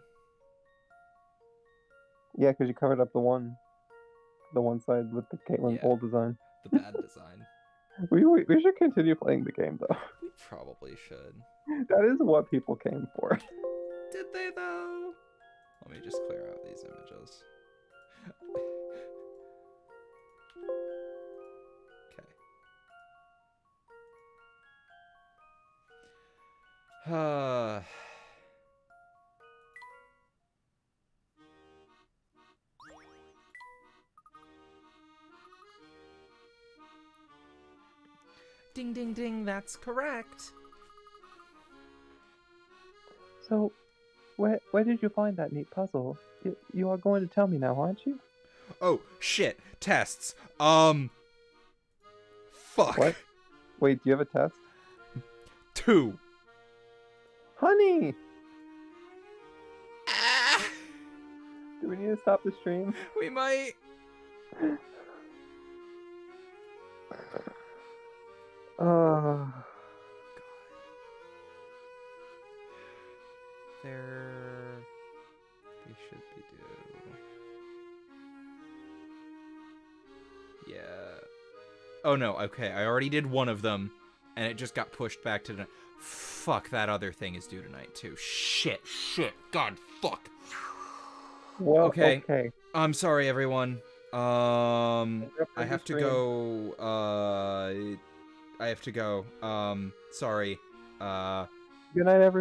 Yeah, because you covered up the one side with the Caitlyn old design. The bad design. We should continue playing the game though. We probably should. That is what people came for. Did they though? Let me just clear out these images. Okay. Ding ding ding, that's correct. So, where did you find that neat puzzle? You are going to tell me now, aren't you? Oh, shit. Tests. Fuck. What? Wait, do you have a test? 2. Honey! Ah, Do we need to stop the stream? we might. They should be due. Yeah. Oh no, okay, I already did one of them, and it just got pushed back to the... Fuck, that other thing is due tonight, too. Shit, god, fuck. Well, okay. okay. I'm sorry, everyone. I have to go, sorry. Good night, everyone.